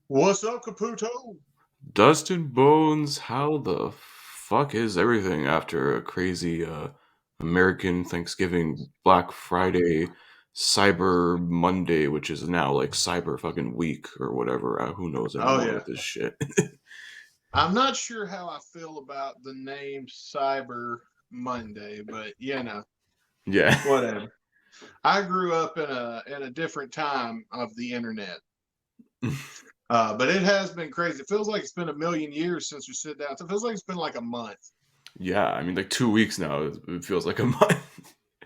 What's up, Caputo? Dustin Bones, how the fuck is everything after a crazy American Thanksgiving, Black Friday, Cyber Monday, which is now like Cyber fucking Week or whatever? Who knows Oh anymore yeah. with this shit? I'm not sure how I feel about the name Cyber Monday, but Yeah. whatever. I grew up in a different time of the internet. But it has been crazy. It feels like it's been a million years since we sit down. So it feels like it's been like a month. Yeah, I mean, like 2 weeks now, it feels like a month.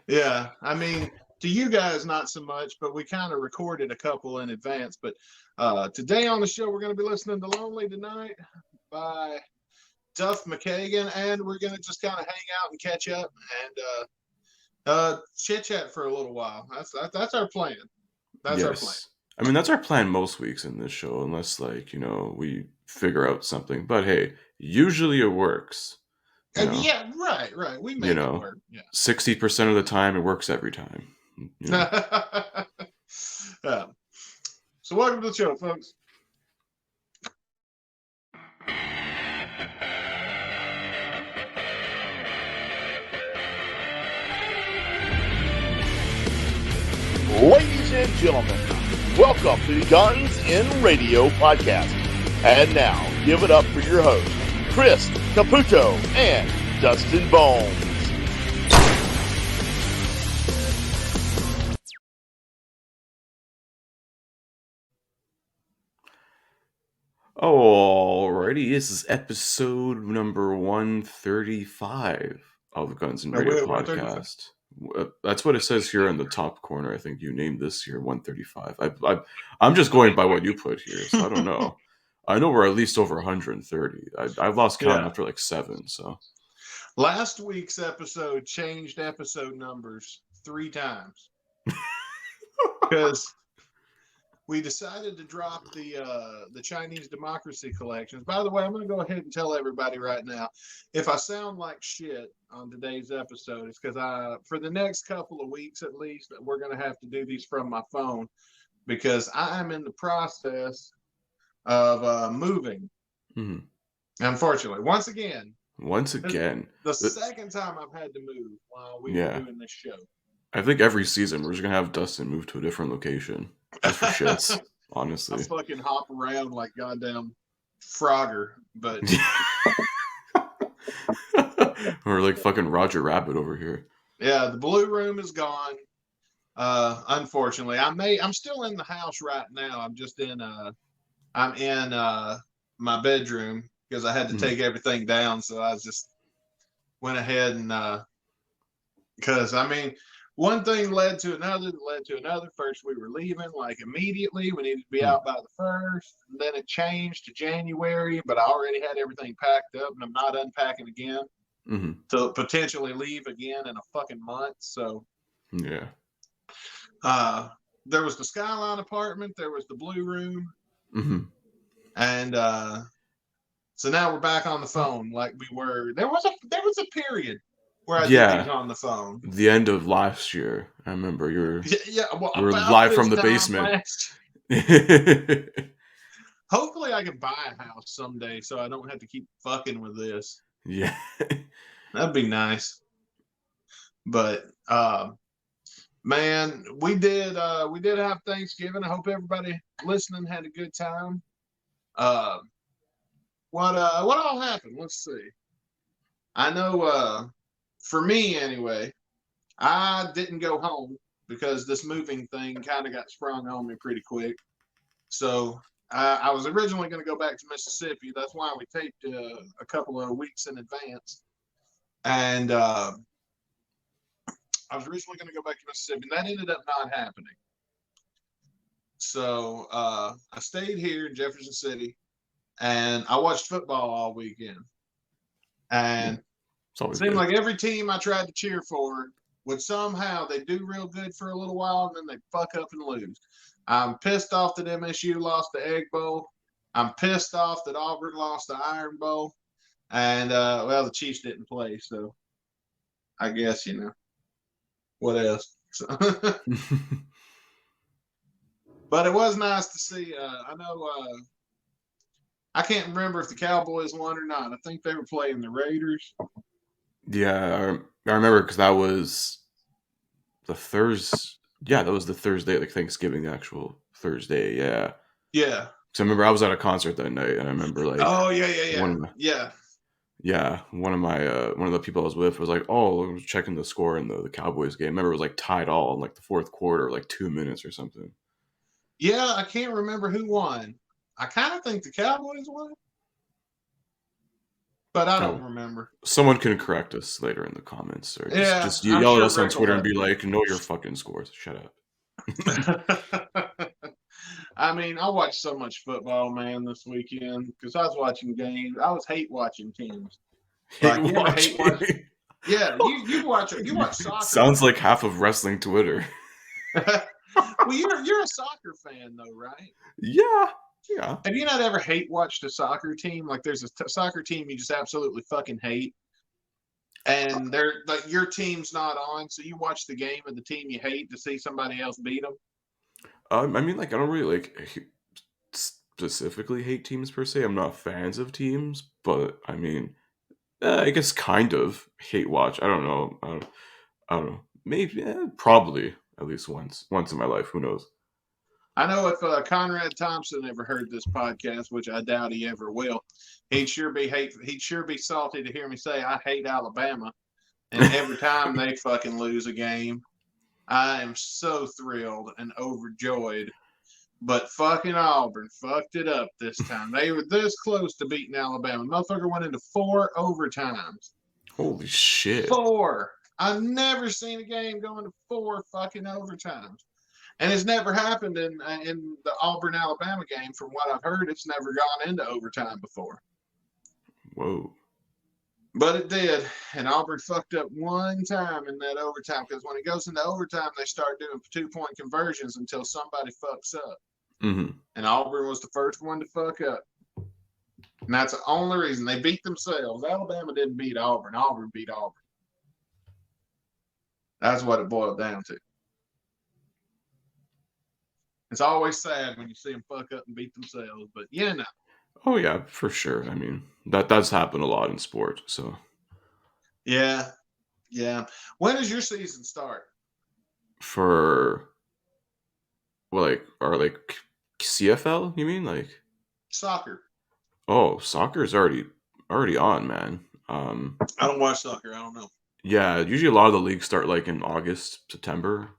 Yeah. I mean, to you guys not so much, but we kind of recorded a couple in advance. But today on the show we're gonna be listening to Lonely Tonight by Duff McKagan, and we're gonna just kind of hang out and catch up and chit chat for a little while. That's our plan. That's our plan. Yes. I mean, that's our plan most weeks in this show, unless, like, we figure out something. But hey, usually it works, you know? Yeah, right, right. We you make it know, work. Yeah. 60% of the time it works every time. You know. um, so welcome to the show, folks. Ladies and gentlemen, welcome to the Guns in Radio podcast. And now, give it up for your hosts, Chris Caputo and Dustin Bones. Alrighty, this is episode number 135 of the Guns and Now Radio we're at 135. podcast. That's what it says here in the top corner. I think you named this here 135. I'm just going by what you put here, so I don't know. I know we're at least over 130. I've lost count Yeah. after like 7, so. Last week's episode changed episode numbers 3 times because we decided to drop the Chinese Democracy collections. By the way, I'm going to go ahead and tell everybody right now, if I sound like shit on today's episode, it's because for the next couple of weeks at least, we're going to have to do these from my phone because I am in the process of moving. Mhm. Unfortunately, once again, Once this is again, the th- second time I've had to move while we were yeah, doing this show. I think every season we're just gonna have Dustin move to a different location just for shits. I Honestly, fucking hop around like goddamn Frogger, but or like fucking Roger Rabbit over here. yeah, the blue room is gone. Unfortunately, I'm still in the house right now. I'm in my bedroom because I had to Mhm. take everything down. So I just went ahead and because I mean, one thing led to another, that led to another. First, we were leaving like immediately. We needed to be Mhm. out by the first. And then it changed to January, but I already had everything packed up, and I'm not unpacking again Mhm. to potentially leave again in a fucking month. So Yeah. uh, there was the Skyline apartment, there was the Blue Room, Mhm. and so now we're back on the phone like we were. There was a period where I did these Yeah. on the phone. The end of last year, I remember Yeah, yeah, well, you were about live from this the time basement. last. Hopefully, I can buy a house someday, so I don't have to keep fucking with this. Yeah. That'd be nice. But man, we did have Thanksgiving. I hope everybody listening had a good time. Uh, what all happened? Let's see. I know for me anyway, I didn't go home because this moving thing kind of got sprung on me pretty quick. So I was originally going to go back to Mississippi. That's why we taped a couple of weeks in advance. And I was originally going to go back to Mississippi, and that ended up not happening. So I stayed here in Jefferson City, and I watched football all weekend. Yeah. And It's it always seemed good. like every team I tried to cheer for would somehow they do real good for a little while, and then they fuck up and lose. I'm pissed off that MSU lost the Egg Bowl. I'm pissed off that Auburn lost the Iron Bowl. And well, the Chiefs didn't play, so I guess what else. So, but it was nice to see. I know I can't remember if the Cowboys won or not. I think they were playing the Raiders. Yeah, I remember because that was the Thursday. Yeah, that was the Thursday, like Thanksgiving, the actual Thursday. Yeah. Yeah. So I remember I was at a concert that night, and I remember like Oh yeah, yeah, one yeah, of my yeah. yeah one of the people I was with was like, oh, I was checking the score in the Cowboys game. I remember it was like tied all in like the fourth quarter, like 2 minutes or something. Yeah, I can't remember who won. I kind of think the Cowboys won, but I don't Oh, remember. someone can correct us later in the comments, or just Yeah, just I'm yell at sure us on Rick Twitter and will be like, know your fucking scores. Shut up. let me. I mean, I watched so much football, man, this weekend because I was watching games. I was hate watching teams. Hate Like you ever hate watch? watching. Yeah, you watch soccer, Sounds right? like half of wrestling Twitter. Well, you're a soccer fan though, right? Yeah, yeah. Have you not ever hate watched a soccer team? Like there's a soccer team you just absolutely fucking hate, and they're like your team's not on, so you watch the game of the team you hate to see somebody else beat them. I mean, like, I don't really like specifically hate teams per se. I'm not fans of teams, but I mean, I guess kind of hate watch. I don't know. I don't know. Maybe, probably at least once in my life. Who knows? I know if Conrad Thompson ever heard this podcast, which I doubt he ever will, he'd sure be salty to hear me say I hate Alabama, and every time they fucking lose a game, I am so thrilled and overjoyed. But fucking Auburn fucked it up this time. They were this close to beating Alabama. Motherfucker went into 4 overtimes. Holy shit! 4. I've never seen a game go into 4 fucking overtimes. And it's never happened in the Auburn Alabama game. From what I've heard, it's never gone into overtime before. Whoa. But it did, and Auburn fucked up one time in that overtime because when it goes into overtime, they start doing 2-point conversions until somebody fucks up. Mm-hmm. And Auburn was the first one to fuck up. And that's the only reason they beat themselves. Alabama didn't beat Auburn. Auburn beat Auburn. That's what it boiled down to. It's always sad when you see them fuck up and beat themselves, but yeah, no. Oh yeah, for sure. I mean, that does happen a lot in sport. So Yeah, yeah. When does your season start? for like CFL, you mean like? Soccer. Oh, soccer is already on, man. I don't watch soccer. I don't know. Yeah, usually a lot of the leagues start like in August, September,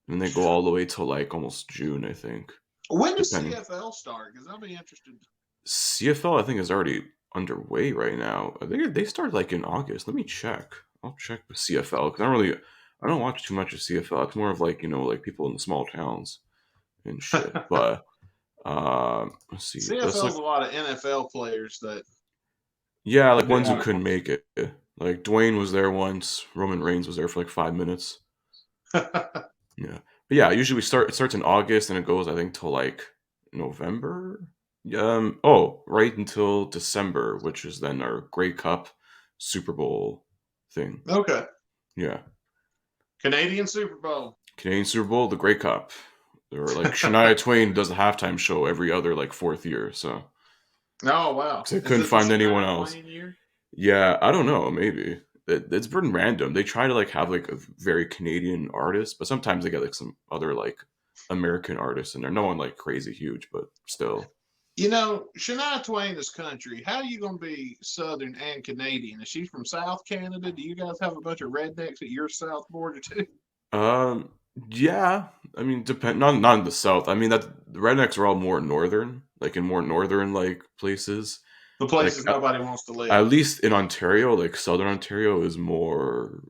and they go all the way till like almost June, I think. When does Depending. CFL start? Because I'll be interested. CFL, I think, is already underway right now. I think they start like in August. Let me check. I'll check with CFL because I don't watch too much of CFL. It's more of like like people in the small towns and shit. But let's see. CFL's a lot of NFL players that. Yeah, like ones who couldn't make it. Like Dwayne was there once. Roman Reigns was there for like 5 minutes. Yeah, but yeah. Usually it starts in August and it goes, I think, till like November. Right until December, which is then our Grey Cup Super Bowl thing. Okay. Yeah, Canadian Super Bowl. Canadian Super Bowl, the Grey Cup. Or like Shania Twain does the halftime show every other like 4th year. So. Oh wow! Because I couldn't find anyone else. Year? Yeah, I don't know. Maybe it's been random. They try to like have like a very Canadian artist, but sometimes they get like some other like American artists in there. No one like crazy huge, but still. You know, Shania Twain is country. How are you going to be Southern and Canadian? Is she from South Canada? Do you guys have a bunch of rednecks at your south border too? Yeah. I mean, not in the South. I mean, that the rednecks are all more northern, like in more northern like places. The places like, nobody wants to live. At least in Ontario, like Southern Ontario is more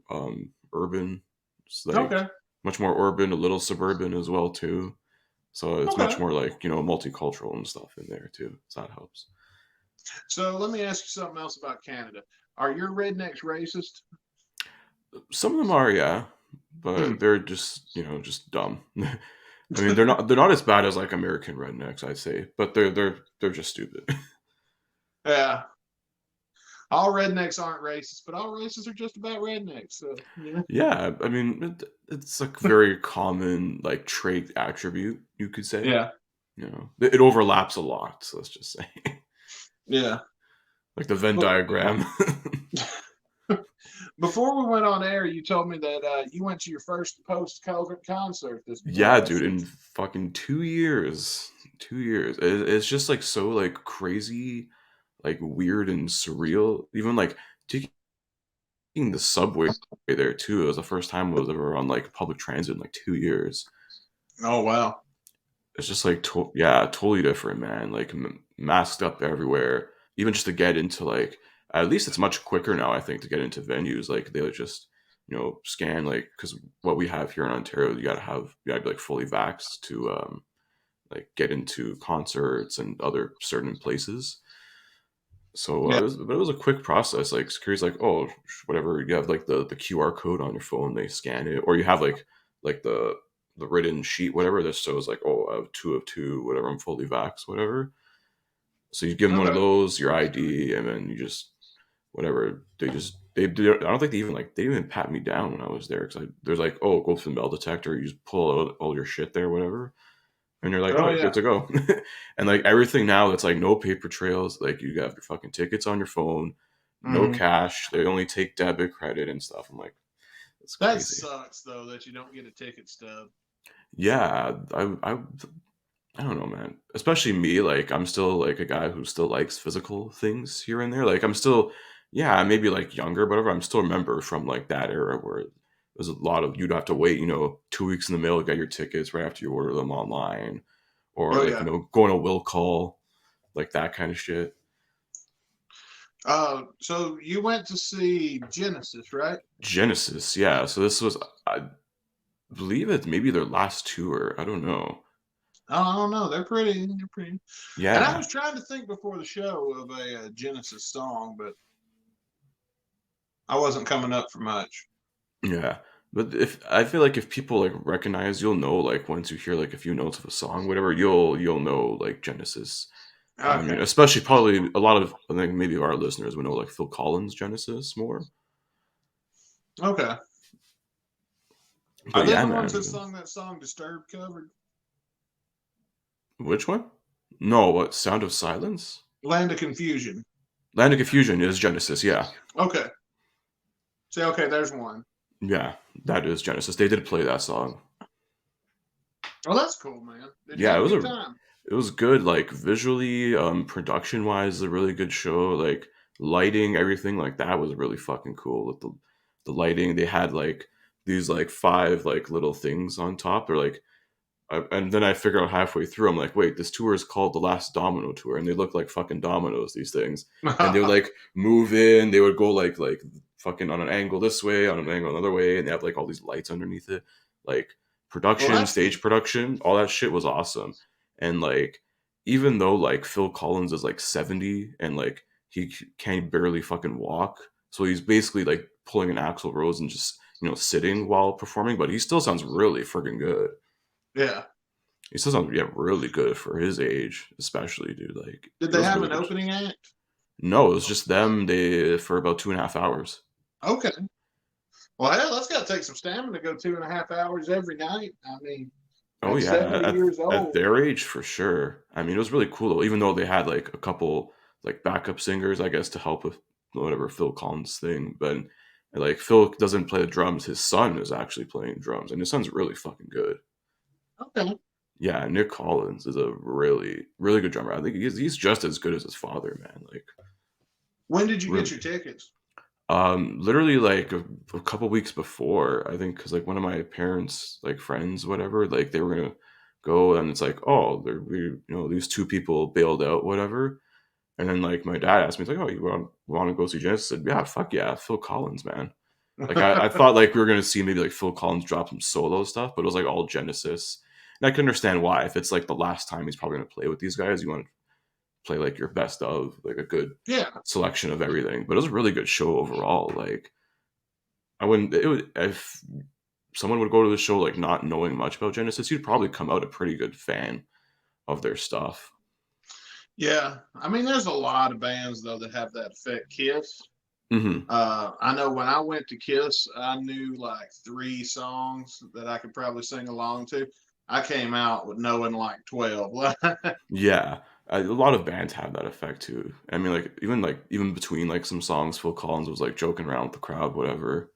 urban. It's like okay. Much more urban, a little suburban as well too. So it's much more like, multicultural and stuff in there too. So that helps. So let me ask you something else about Canada. Are your rednecks racist? Some of them are, yeah, but they're just, just dumb. I mean, they're not as bad as like American rednecks, I'd say, but they're just stupid. Yeah. All rednecks aren't racist, but all racists are just about rednecks. So yeah. Yeah, I mean, it's like very common like trait attribute, you could say. Yeah. It overlaps a lot. So let's just say. Yeah. Like the Venn But diagram. before we went on air, you told me that you went to your first post-COVID concert this Yeah, dude, in since. fucking 2 years. 2 years. It's just like so like crazy, like weird and surreal. Even like taking the subway there too. It was the first time I was ever on like public transit in like 2 years. Oh wow. It's just like yeah, totally different, man. Like masked up everywhere. Even just to get into like, at least it's much quicker now, I think, to get into venues. Like they would just, scan, like, because what we have here in Ontario, you gotta be like fully vaxxed to like get into concerts and other certain places. So Yeah. but it was a quick process. Like security's like, oh, whatever. You have like the QR code on your phone, they scan it, or you have like the written sheet, whatever that shows like, oh, I have 2 of 2, whatever. I'm fully vaxxed, whatever. So you give them one of Okay. those, your ID, and then you just whatever. I don't think they didn't even pat me down when I was there, because there's like, oh, go to the metal detector. You just pull out all your shit there, whatever, and you're like, oh, Oh you're good yeah. to go. And like everything now, it's like no paper trails. Like you have your fucking tickets on your phone, no Hmm. cash. They only take debit, credit, and stuff. I'm like, that's That crazy. sucks though that you don't get a ticket stub. Yeah, I don't know, man. Especially me, like I'm still like a guy who still likes physical things here and there. Like I'm still, yeah, maybe like younger, but whatever. I'm still a member from like that era where there's a lot of, you'd have to wait, 2 weeks in the mail to get your tickets right after you order them online, or Oh like yeah. going to will call, like that kind of shit. So you went to see Genesis, right? Genesis, yeah. So this was, I believe it's maybe their last tour. I don't know. Oh, I don't know. They're pretty. They're pretty. And I Yeah, was trying to think before the show of a Genesis song, but I wasn't coming up for much. yeah. But if I feel like if people like recognize, you'll know, like once you hear like a few notes of a song, whatever, you'll know like Genesis. I mean, Okay. especially probably a lot of, I think maybe our listeners would know like Phil Collins Genesis more. Okay. Are But they yeah, the ones that man. sung that song Disturbed covered? Which one? No, what, Sound of Silence? Land of Confusion. Land of Confusion is Genesis, yeah. Okay. See, okay, there's one. Yeah, that is Genesis. They did play that song. Oh, that's cool, man. Did you Yeah, have a good time? it was good, like visually, production wise, a really good show. Like lighting, everything like that was really fucking cool. With the lighting, they had like these like five like little things on top. They're like, and then I figure out halfway through, I'm like, wait, this tour is called the Last Domino Tour, and they look like fucking dominoes. These things, and they would like move in. They would go like fucking on an angle this way, on an angle another way, and they have like all these lights underneath it, like Well, production, that's stage production, all that shit was awesome. And like, even though like Phil Collins is like 70 and like he can barely fucking walk, so he's basically like pulling an Axl Rose and just sitting while performing, but he still sounds really freaking good. yeah. He still sounds, yeah, really good for his age, especially, dude. Like Did it they was have really an good. opening act? No, it was just them. They for about 2.5 hours. Okay. Well, hell, that's got to take some stamina to go 2.5 hours every night. I mean, Oh at yeah, 70 years at old. their age for sure. I mean, it was really cool though. Even though they had like a couple like backup singers, I guess, to help with whatever Phil Collins thing. But like Phil doesn't play the drums. His son is actually playing drums, and his son's really fucking good. Okay. Yeah, Nick Collins is a really really good drummer. I think he's just as good as his father, man. Like When did you get really. your tickets? Literally like a couple weeks before, I think, because like one of my parents, like friends, whatever, like they were gonna go, and it's like, oh, these two people bailed out, whatever, and then like my dad asked me, he's like, oh, you want to go see Genesis? I said, yeah, fuck yeah, Phil Collins, man. Like I thought like we were gonna see maybe like Phil Collins drop some solo stuff, but it was like all Genesis, and I can understand why. If it's like the last time he's probably gonna play with these guys, you want to play like your best of, like a good Yeah. selection of everything. But it was a really good show overall. Like I wouldn't, it would, if someone would go to the show like not knowing much about Genesis, you'd probably come out a pretty good fan of their stuff. Yeah. I mean, there's a lot of bands, though, that have that effect. Kiss. Hmm. I know when I went to Kiss, I knew like 3 songs that I could probably sing along to. I came out with knowing like 12. Yeah. A lot of bands have that effect too. I mean, even between like some songs, Phil Collins was like joking around with the crowd, whatever.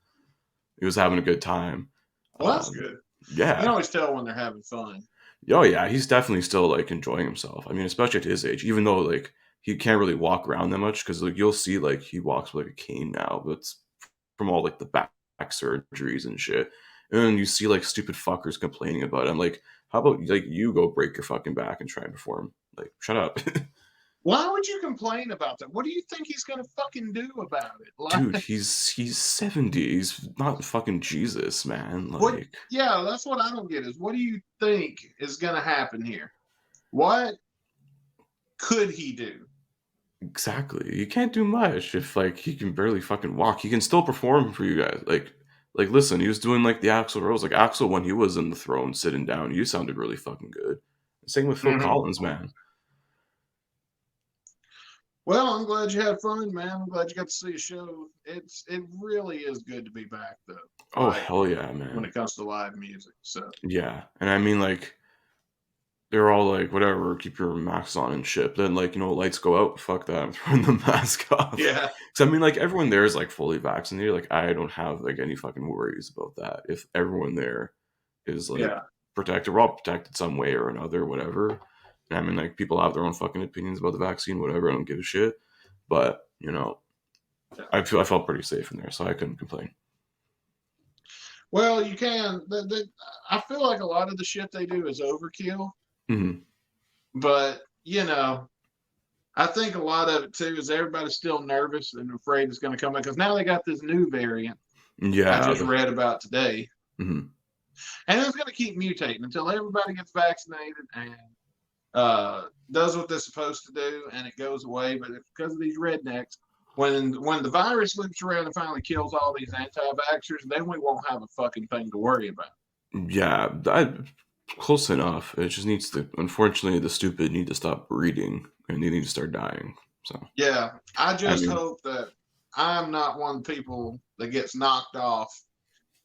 He was having a good time. Well, that's Um, good. You can yeah. always tell when they're having fun. Oh yeah, he's definitely still like enjoying himself. I mean, especially at his age, even though like he can't really walk around that much because like you'll see like he walks with like a cane now, but it's from all like the back surgeries and shit. And then you see like stupid fuckers complaining about it. I'm like, how about like you go break your fucking back and try and perform? Like, shut up. Why would you complain about that? What do you think he's gonna fucking do about it? Dude, Like, he's 70. He's not fucking Jesus, man. what? Like, Yeah, that's what I don't get. Is what do you think is gonna happen here? What could he do? exactly. You can't do much if like he can barely fucking walk. He can still perform for you guys. Like listen, he was doing like the Axl Rose. Like Axl when he was in the throne sitting down, you sounded really fucking good. Same with Phil Mhm. Collins, man. Well, I'm glad you had fun, man. I'm glad you got to see a show. It really is good to be back though. Oh Like hell yeah, when man. it comes to live music. So Yeah. And I mean like they're all like, whatever, keep your masks on and shit. Then like, lights go out, fuck that, I'm throwing the mask off. yeah, Cause I mean like everyone there is like fully vaccinated. Like I don't have like any fucking worries about that. If everyone there is like yeah. protected, we're all protected some way or another, whatever. And I mean like people have their own fucking opinions about the vaccine, whatever, I don't give a shit. But, I felt pretty safe in there, so I couldn't complain. Well, you can. I feel like a lot of the shit they do is overkill, Hmm. but I think a lot of it too is everybody's still nervous and afraid it's going to come in because now they got this new variant I Yeah. just read about today, Mhm. and it's going to keep mutating until everybody gets vaccinated and does what they're supposed to do, and it goes away. But it's because of these rednecks. When the virus loops around and finally kills all these anti-vaxxers, then we won't have a fucking thing to worry about. Yeah, close enough. It just needs to. Unfortunately, the stupid need to stop breeding and they need to start dying. So, Yeah, I I just mean, hope that I'm not one of the people that gets knocked off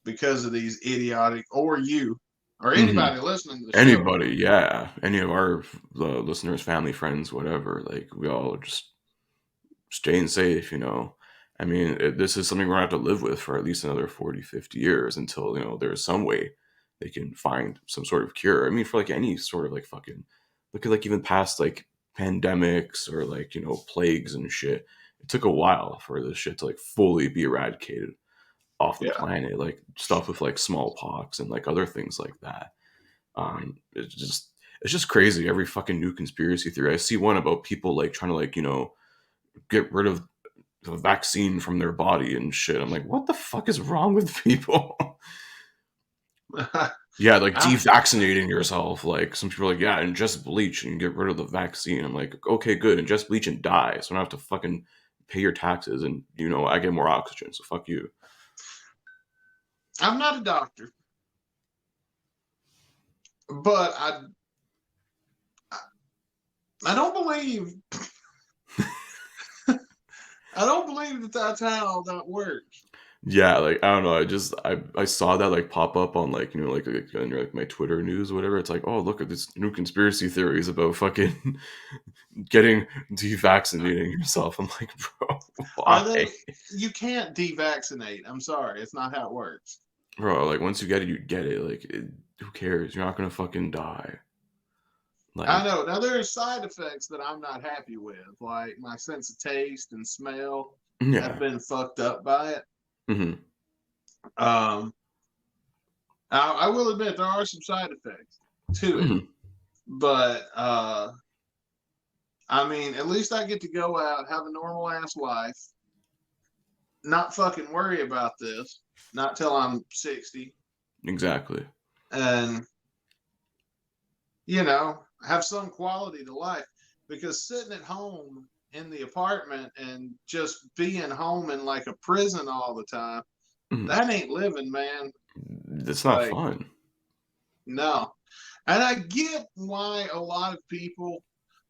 because of these idiotic, or you, or mhm. anybody listening to the show. Anybody, yeah, any of our listeners, family, friends, whatever. Like we all just staying safe. I mean, this is something we're gonna have to live with for at least another 40, 50 years until there's some way they can find some sort of cure. I mean, for like any sort of like fucking look at like even past like pandemics or like plagues and shit. It took a while for this shit to like fully be eradicated off the Yeah. planet, like stuff with like smallpox and like other things like that. It's just crazy. Every fucking new conspiracy theory I see one about people like trying to like get rid of the vaccine from their body and shit. I'm like, what the fuck is wrong with people? Yeah, like I, devaccinating yourself. Like some people are like, yeah, ingest bleach and get rid of the vaccine. I'm like, okay, good, ingest bleach and die, so I don't have to fucking pay your taxes and I get more oxygen. So fuck you. I'm not a doctor, but I don't believe I don't believe that that's how that works. Yeah, like I don't know. I saw that like pop up on like on like my Twitter news or whatever. It's like, oh look at this new conspiracy theories about fucking getting devaccinating yourself. I'm like, bro, Are why? they? You can't devaccinate. I'm sorry, it's not how it works. Bro, like once you get it, you get it. Like who cares? You're not gonna fucking die. I Like know. Now there are side effects that I'm not happy with, like my sense of taste and smell have yeah. been fucked up by it. Hmm. Um, I will admit there are some side effects to it, Hmm. but I mean, at least I get to go out, have a normal ass life, not fucking worry about this, not till I'm 60, Exactly. and have some quality to life. Because sitting at home in the apartment and just being home in like a prison all the time, Hmm. that ain't living, man. It's not Like, fun. no. And I get why a lot of people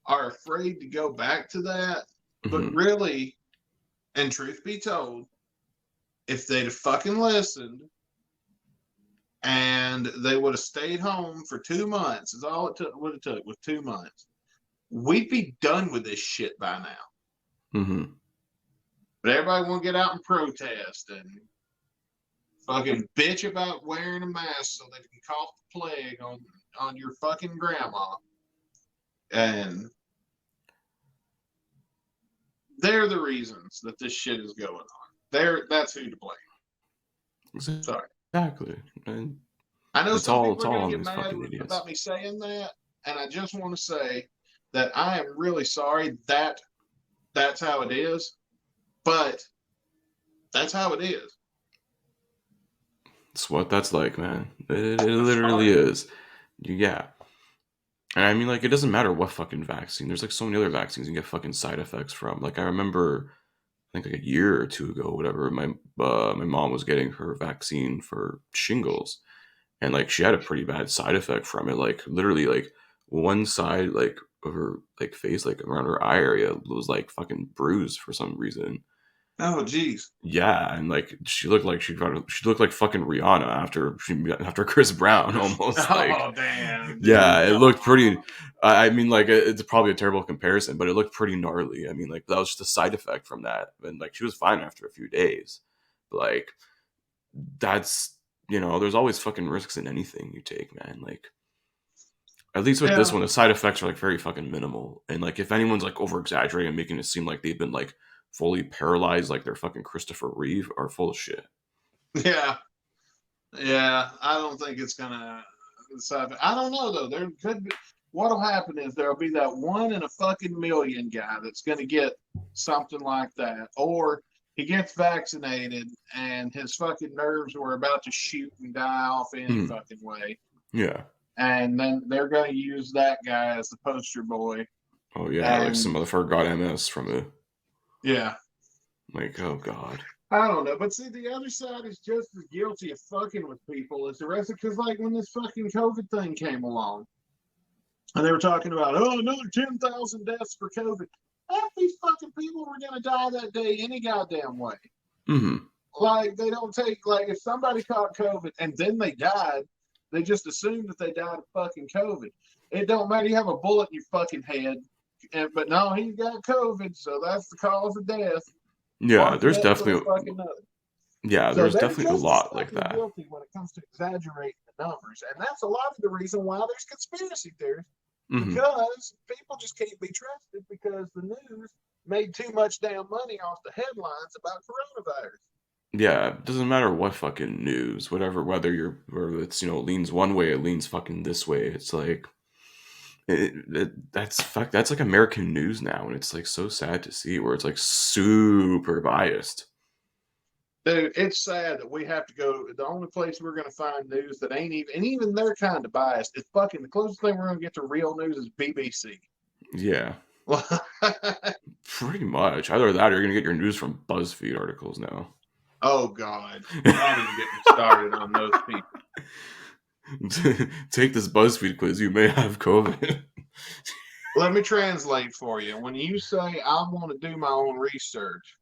are afraid to go back to that, but Hmm. really, and truth be told, if they'd have fucking listened and they would have stayed home for 2 months, is all it would have took, with 2 months. we'd be done with this shit by now. Mm-hmm. But everybody want to get out and protest and fucking bitch about wearing a mask so they can cough the plague on your fucking grandma. And they're the reasons that this shit is going on. That's who to blame. Sorry. Exactly. And I know it's some all, people are on going to these get mad fucking idiots. about me saying that, and I just want to say that I am really sorry that that's how it is, but that's how it is. It's what that's like, man. It literally is. Yeah. And I mean, like, it doesn't matter what fucking vaccine. There's like so many other vaccines you get fucking side effects from. Like, I remember, I think like a year or two ago, whatever, my mom was getting her vaccine for shingles, and like she had a pretty bad side effect from it. Like, literally, like one side like of her like face, like around her eye area, was like fucking bruised for some reason. Oh, geez. Yeah, and like she looked like fucking Rihanna after Chris Brown almost. Oh, Like, damn. Dude. yeah, it looked pretty. I mean, like it's probably a terrible comparison, but it looked pretty gnarly. I mean, like that was just a side effect from that, and like she was fine after a few days. But like that's there's always fucking risks in anything you take, man. Like at least with this one, the side effects are like very fucking minimal, and like if anyone's like over exaggerating and making it seem like they've been like fully paralyzed like they're fucking Christopher Reeve are full of shit. Yeah. I don't think it's gonna. I don't know though. There could be. What'll happen is there'll be that 1 in a fucking million guy that's gonna get something like that, or he gets vaccinated and his fucking nerves were about to shoot and die off any fucking way. Yeah. And then they're gonna use that guy as the poster boy. Oh yeah, like some motherfucker got MS from it. Yeah. Like, oh God. I don't know. But see, the other side is just as guilty of fucking with people as the rest of it. Because, like, when this fucking COVID thing came along, and they were talking about, another 10,000 deaths for COVID. Half these fucking people were going to die that day any goddamn way. Mm-hmm. Like, they don't take, like, if somebody caught COVID and then they died, they just assume that they died of fucking COVID. It don't matter. You have a bullet in your fucking head. But no, he got COVID, so that's the cause of death. Yeah, there's definitely there's definitely a lot like that. Guilty when it comes to exaggerating the numbers, and that's a lot of the reason why there's conspiracy theories. Because people just can't be trusted because the news made too much damn money off the headlines about coronavirus. Yeah, it doesn't matter what fucking news, whether it's leans one way, it leans fucking this way. It's like. That's like American news now, and it's like so sad to see where it's like super biased. Dude, it's sad that we have to go. The only place we're going to find news that ain't even they're kind of biased. It's fucking the closest thing we're going to get to real news is BBC. Yeah, pretty much. Either that, or you're going to get your news from BuzzFeed articles now. Oh God, don't even get me started on those people. Take this BuzzFeed quiz. You may have COVID. Let me translate for you. When you say I want to do my own research,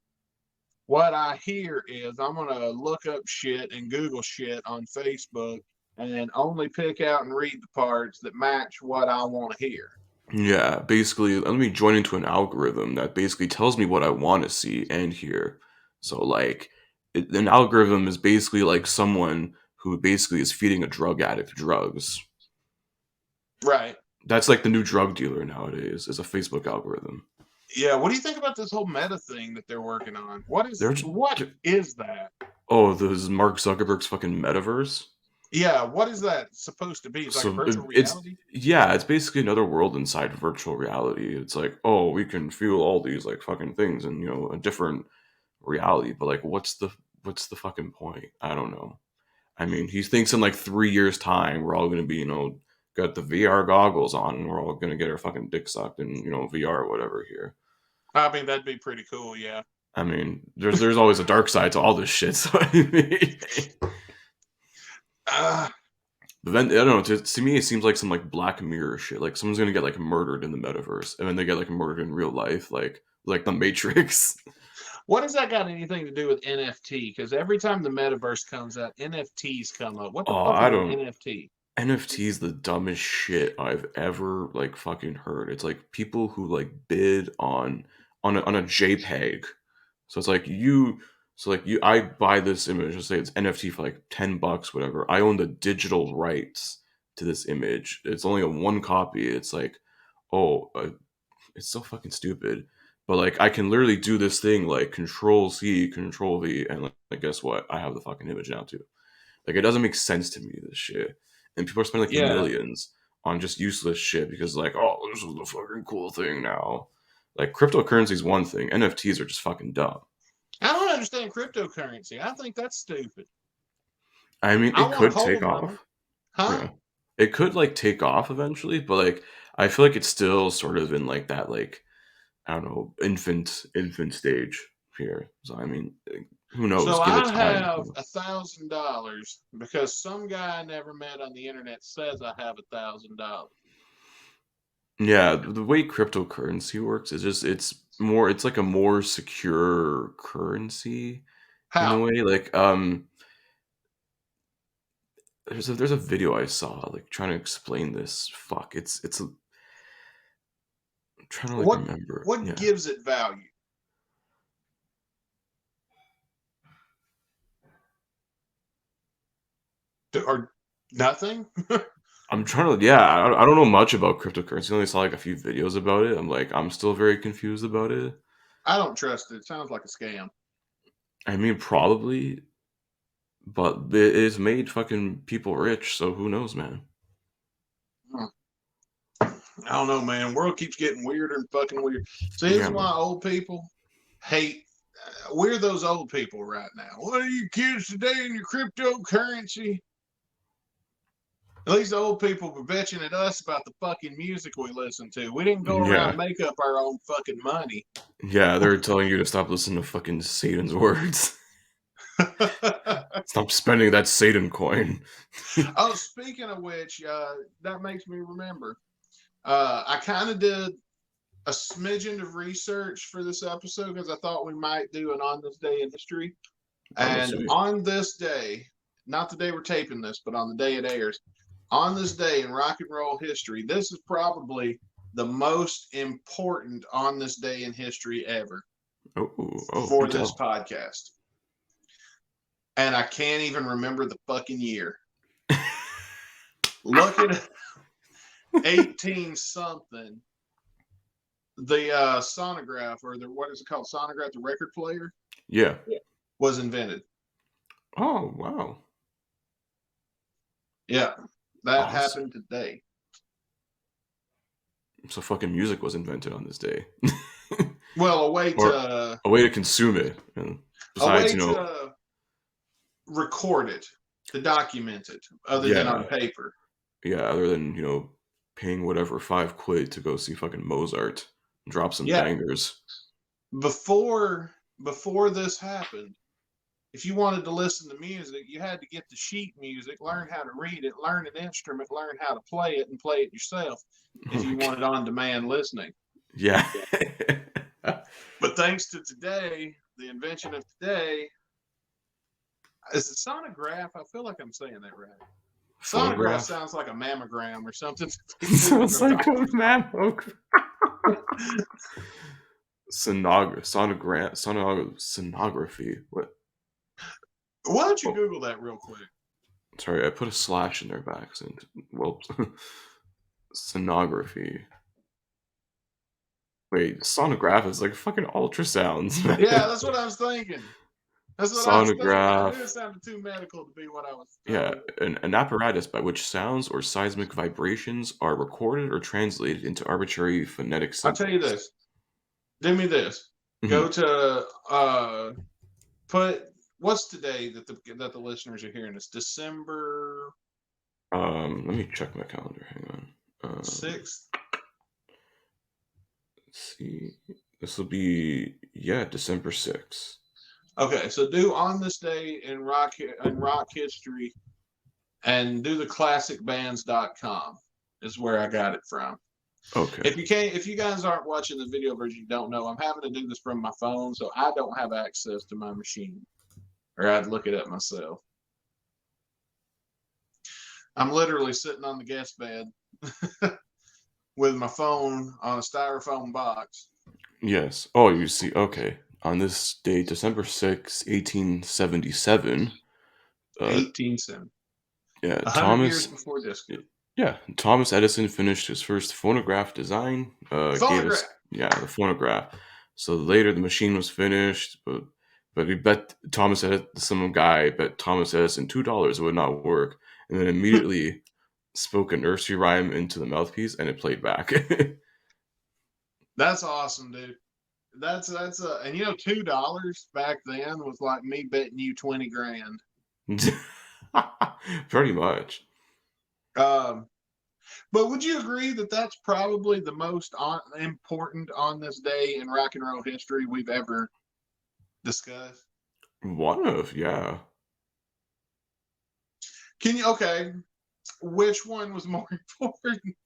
what I hear is I'm going to look up shit and Google shit on Facebook and only pick out and read the parts that match what I want to hear. Yeah, basically, let me join into an algorithm that basically tells me what I want to see and hear. So, like, an algorithm is basically like someone who basically is feeding a drug addict drugs. Right. That's like the new drug dealer nowadays, is a Facebook algorithm. Yeah, what do you think about this whole meta thing that they're working on? What is that? Oh, this is Mark Zuckerberg's fucking metaverse? Yeah, what is that supposed to be? It's like a virtual reality? It's basically another world inside virtual reality. It's like, oh, we can feel all these like fucking things in, a different reality, but like what's the fucking point? I don't know. I mean, he thinks in like 3 years' time, we're all going to be, got the VR goggles on and we're all going to get our fucking dick sucked in, VR or whatever here. I mean, that'd be pretty cool, yeah. I mean, there's always a dark side to all this shit. So, I mean, but then, I don't know, to me, it seems like some like Black Mirror shit. Like someone's going to get like murdered in the metaverse and then they get like murdered in real life, like the Matrix. What has that got anything to do with NFT? Because every time the metaverse comes out, NFTs come up. What the fuck is an NFT? NFT is the dumbest shit I've ever like fucking heard. It's like people who like bid on a JPEG. So it's like I buy this image. Let's say it's NFT for like $10, whatever. I own the digital rights to this image. It's only a one copy. It's like, oh, it's so fucking stupid. But like I can literally do this thing like Control C, Control V, and like guess what? I have the fucking image now too. Like it doesn't make sense to me, this shit. And people are spending like Yeah. millions on just useless shit because like, oh, this is the fucking cool thing now. Like cryptocurrency is one thing. NFTs are just fucking dumb. I don't understand cryptocurrency. I think that's stupid. I mean, I it want could whole take money. off. Huh? Yeah. It could like take off eventually, but like I feel like it's still sort of in like that like I don't know, infant stage here. So I mean, who knows? So Give it I time. have $1,000 because some guy I never met on the internet says I have $1,000. Yeah, the way cryptocurrency works is just it's like a more secure currency in a How? way. Like there's a video I saw like trying to explain this. Fuck, I'm trying to like What remember. what Yeah. gives it value? Or nothing? I'm trying to, yeah, I don't know much about cryptocurrency. I only saw like a few videos about it. I'm still very confused about it. I don't trust it. It sounds like a scam. I mean, probably, but it is made fucking people rich, so who knows, man? I don't know, man. World keeps getting weirder and fucking weird. So this Yeah, is man. why old people hate. We're those old people right now. What are you kids today in your cryptocurrency? At least the old people were bitching at us about the fucking music we listen to. We didn't go around Yeah, and make up our own fucking money. yeah, they're telling you to stop listening to fucking Satan's words. Stop spending that Satan coin. Oh, speaking of which, that makes me remember. I kind of did a smidgen of research for this episode because I thought we might do an on this day in history. Oh, And sweet. on this day, not the day we're taping this, but on the day it airs, on this day in rock and roll history, this is probably the most important on this day in history ever for do this tell. podcast. And I can't even remember the fucking year. Look at 18 something. The sonograph, or what is it called? Sonograph, the record player, Yeah. was invented. Oh, wow. Yeah, that Awesome. happened today. So fucking music was invented on this day. Well, a way Or to a way to consume it. And besides, to record it, to document it, other than on paper. yeah, other than, paying whatever £5 to go see fucking Mozart and drop some Yeah. bangers. Before this happened, if you wanted to listen to music, you had to get the sheet music, learn how to read it, learn an instrument, learn how to play it, and play it yourself if you wanted on-demand listening. Yeah. But thanks to today, the invention of today, is it sonograph? I feel like I'm saying that right. Sonograph Phonograph. sounds like a mammogram or something. Sounds like a mammogram. Sonography. What? Why don't you Google that real quick? Sorry, I put a slash in there by accident. Well, sonography. Wait, sonograph is like fucking ultrasounds, man. Yeah, that's what I was thinking. That's what I was thinking. Sonograph. It sounded too medical to be what I was. Yeah, an apparatus by which sounds or seismic vibrations are recorded or translated into arbitrary phonetic I'll symbols. tell you this. Do me this. Mhm. Go to what's today that the listeners are hearing this? December Let me check my calendar. Hang on. 6th. Let's see. This will be December 6th. Okay, so do on this day in rock history, and do the classicbands.com is where I got it from. Okay. If you guys aren't watching the video version, you don't know, I'm having to do this from my phone, so I don't have access to my machine, or I'd look it up myself. I'm literally sitting on the guest bed with my phone on a styrofoam box. Yes. Oh, you see. Okay. On this date, December 6, 1877, 1870. yeah, 100 years before disco. yeah, Thomas Edison finished his first phonograph design. Gave Phonograph. us, yeah, the phonograph. So later the machine was finished, but he bet some guy bet Thomas Edison $2 it would not work, and then immediately spoke a nursery rhyme into the mouthpiece, and it played back. That's awesome, dude. And $2 back then was like me betting you 20 grand. Pretty much. Um, but would you agree that that's probably the most important on this day in rock and roll history we've ever discussed? One of, yeah. Okay, which one was more important?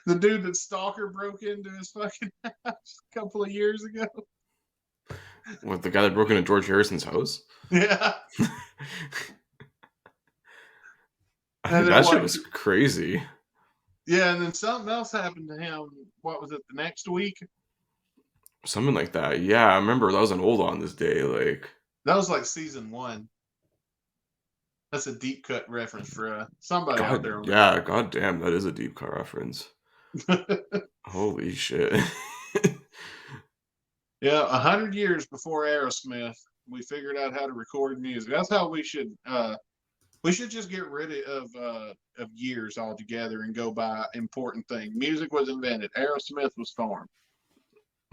The dude that Stalker broke into his fucking house a couple of years ago? What, the guy that broke into George Harrison's house? Yeah. That shit was crazy. Yeah, and then something else happened to him. What was it, the next week? Something like that. Yeah, I remember that was an old on this day. Like, that was like season 1. That's a deep cut reference for somebody out there. Yeah, goddamn, that is a deep cut reference. Holy shit. Yeah, 100 years before Aerosmith, we figured out how to record music. That's how we should just get rid of years altogether and go by important things. Music was invented. Aerosmith was formed.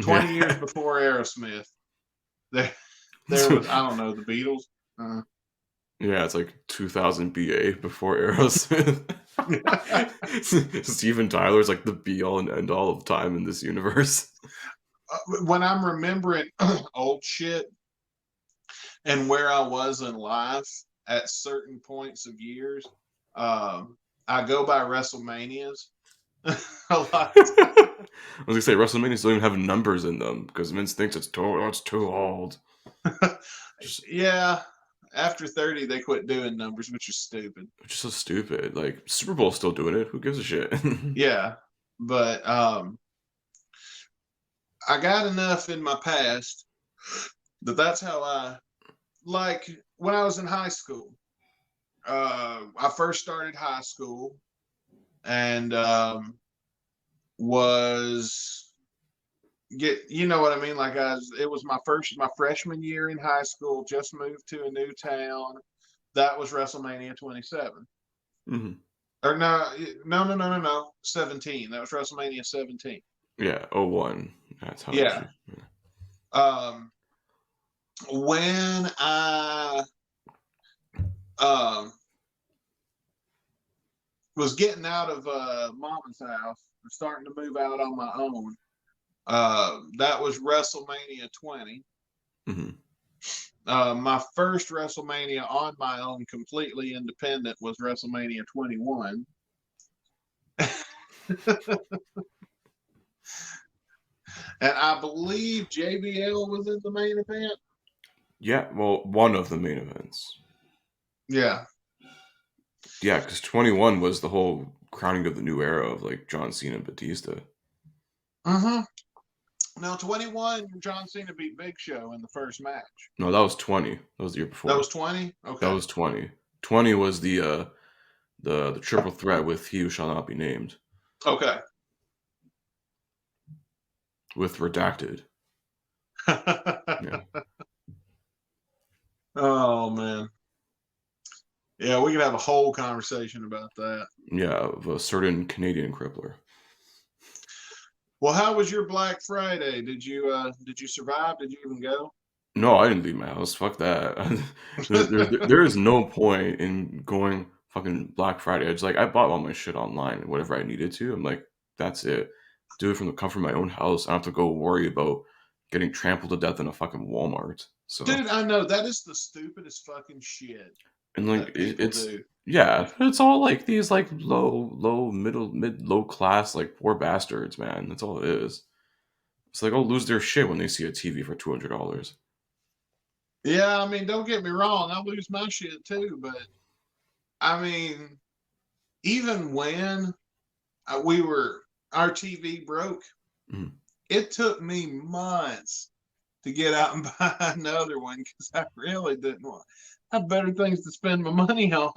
20 years before Aerosmith, there was, I don't know, the Beatles. Yeah, it's like 2000 BA before Aerosmith. Steven Tyler's like the be all and end all of time in this universe. When I'm remembering old shit and where I was in life at certain points of years, I go by WrestleManias a lot. I was gonna say WrestleManias don't even have numbers in them because Vince thinks it's too old. Yeah. After 30, they quit doing numbers, which is stupid. Which is so stupid. Like, Super Bowl's still doing it. Who gives a shit? Yeah. But I got enough in my past that's how like when I was in high school. I first started high school and you know what I mean? Like it was my freshman year in high school, just moved to a new town. That was WrestleMania 27. Mm-hmm. Or no, 17. That was WrestleMania 17. Yeah, 01. That's how. Yeah. When I was getting out of Mama's house and starting to move out on my own, that was WrestleMania 20. Mm-hmm. My first WrestleMania on my own, completely independent, was WrestleMania 21. And I believe JBL was in the main event. Yeah, well, one of the main events. Yeah. Yeah, because 21 was the whole crowning of the new era of like John Cena and Batista. Mm-hmm. Now, 21, John Cena beat Big Show in the first match. No, that was 20. That was the year before. That was 20? Okay. That was 20. 20 was the triple threat with He Who Shall Not Be Named. Okay. With Redacted. Yeah. Oh, man. Yeah, we could have a whole conversation about that. Yeah, of a certain Canadian crippler. Well, how was your Black Friday? Did you survive? Did you even go? No, I didn't leave my house. Fuck that. there is no point in going fucking Black Friday. It's like I bought all my shit online, whatever I needed to. I'm like, that's it. Do it from the comfort of my own house. I don't have to go worry about getting trampled to death in a fucking Walmart. So, dude, I know that is the stupidest fucking shit. And like it's all like these like low class like poor bastards, man. That's all it is. It's like, they'll lose their shit when they see a TV for $200. Yeah, I mean, don't get me wrong, I lose my shit too, but I mean, even when our TV broke, Mhm. it took me months to get out and buy another one because I really didn't want. I have better things to spend my money on.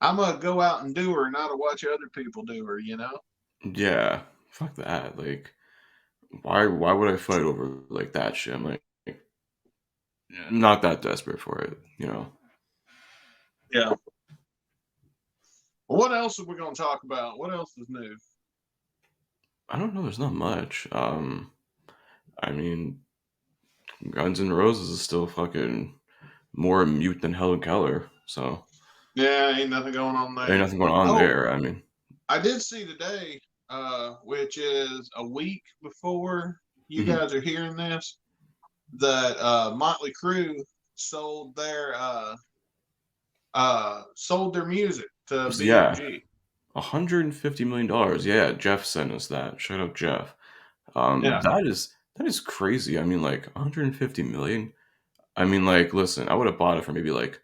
I'm gonna go out and do her, not to watch other people do her. Yeah, fuck that. Like, why would I fight over like that shit? I'm like, I'm not that desperate for it, you know. Yeah. Well, what else are we gonna talk about? What else is new? I don't know. There's not much. I mean, Guns N' Roses is still fucking more mute than Helen Keller, so Yeah, ain't nothing going on ain't there. nothing going on Oh, there. I mean, I did see today, which is a week before you mhm. guys are hearing this, that Motley Crue sold their music to Yeah, BMG. $150 million. Yeah, Jeff sent us that. Shout out Jeff. Yeah. That is crazy. I mean, like 150 million. I mean, like, listen, I would have bought it for maybe like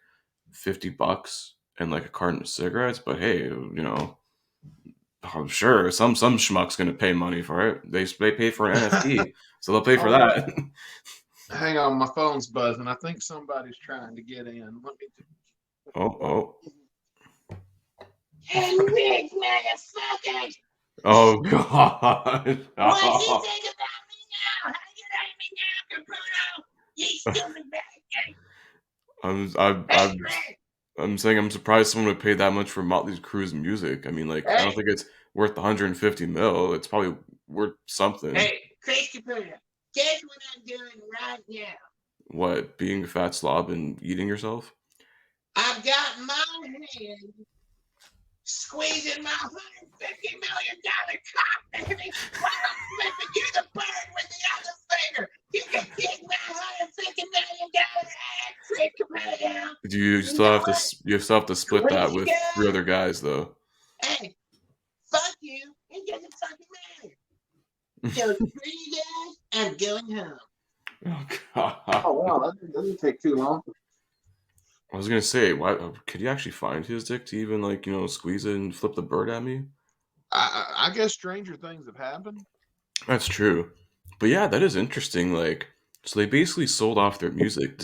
$50 and like a carton of cigarettes, but hey, I'm sure some schmuck's gonna pay money for it. They pay for an NFT, so they'll pay for Oh, that. hang on, my phone's buzzing. I think somebody's trying to get in. Let me. Oh, Hey, Rick, motherfucker! oh God! What you think about me now? How you like me now, Caputo? You stupid bastard! I'm Hey, I'm Rick! I'm saying I'm surprised someone would pay that much for Motley Crue's music. I mean, like, I don't Hey, think it's worth 150 mil. It's probably worth something. hey, Chris Caputo, guess what I'm doing right now? What, being a fat slob and eating yourself? I've got my hand squeezing my $150 million cock, baby, while I'm flipping you the bird with the other finger. You can kick my $150 million ass, Chris Caputo. You You still know have to what? you still have to split that with 3 Squeeze other guys, though. Hey, fuck you. It doesn't fucking matter. So screw you guys. I'm going home. Oh God! Oh wow, that didn't take too long. I was gonna say, why could he actually find his dick to even like squeeze it and flip the bird at me? I guess stranger things have happened. That's true, but yeah, that is interesting. Like, so they basically sold off their music.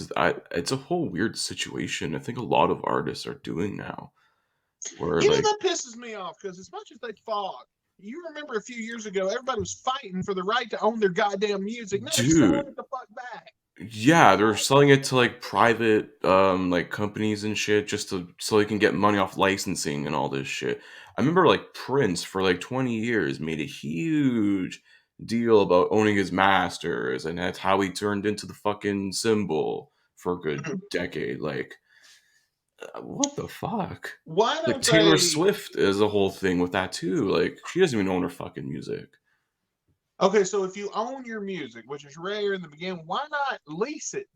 It's a whole weird situation. I think a lot of artists are doing now, where like, That pisses me off because as much as they fought, you remember a few years ago, everybody was fighting for the right to own their goddamn music. Now they're selling dude, it the fuck back. yeah, they're selling it to like private like companies and shit just so they can get money off licensing and all this shit. I remember like Prince for like 20 years made a huge deal about owning his masters, and that's how he turned into the fucking symbol for a good decade. Like, what the fuck? Why Like don't Taylor they? Swift is a whole thing with that too. Like, she doesn't even own her fucking music. Okay, so if you own your music, which is rare in the beginning, why not lease it?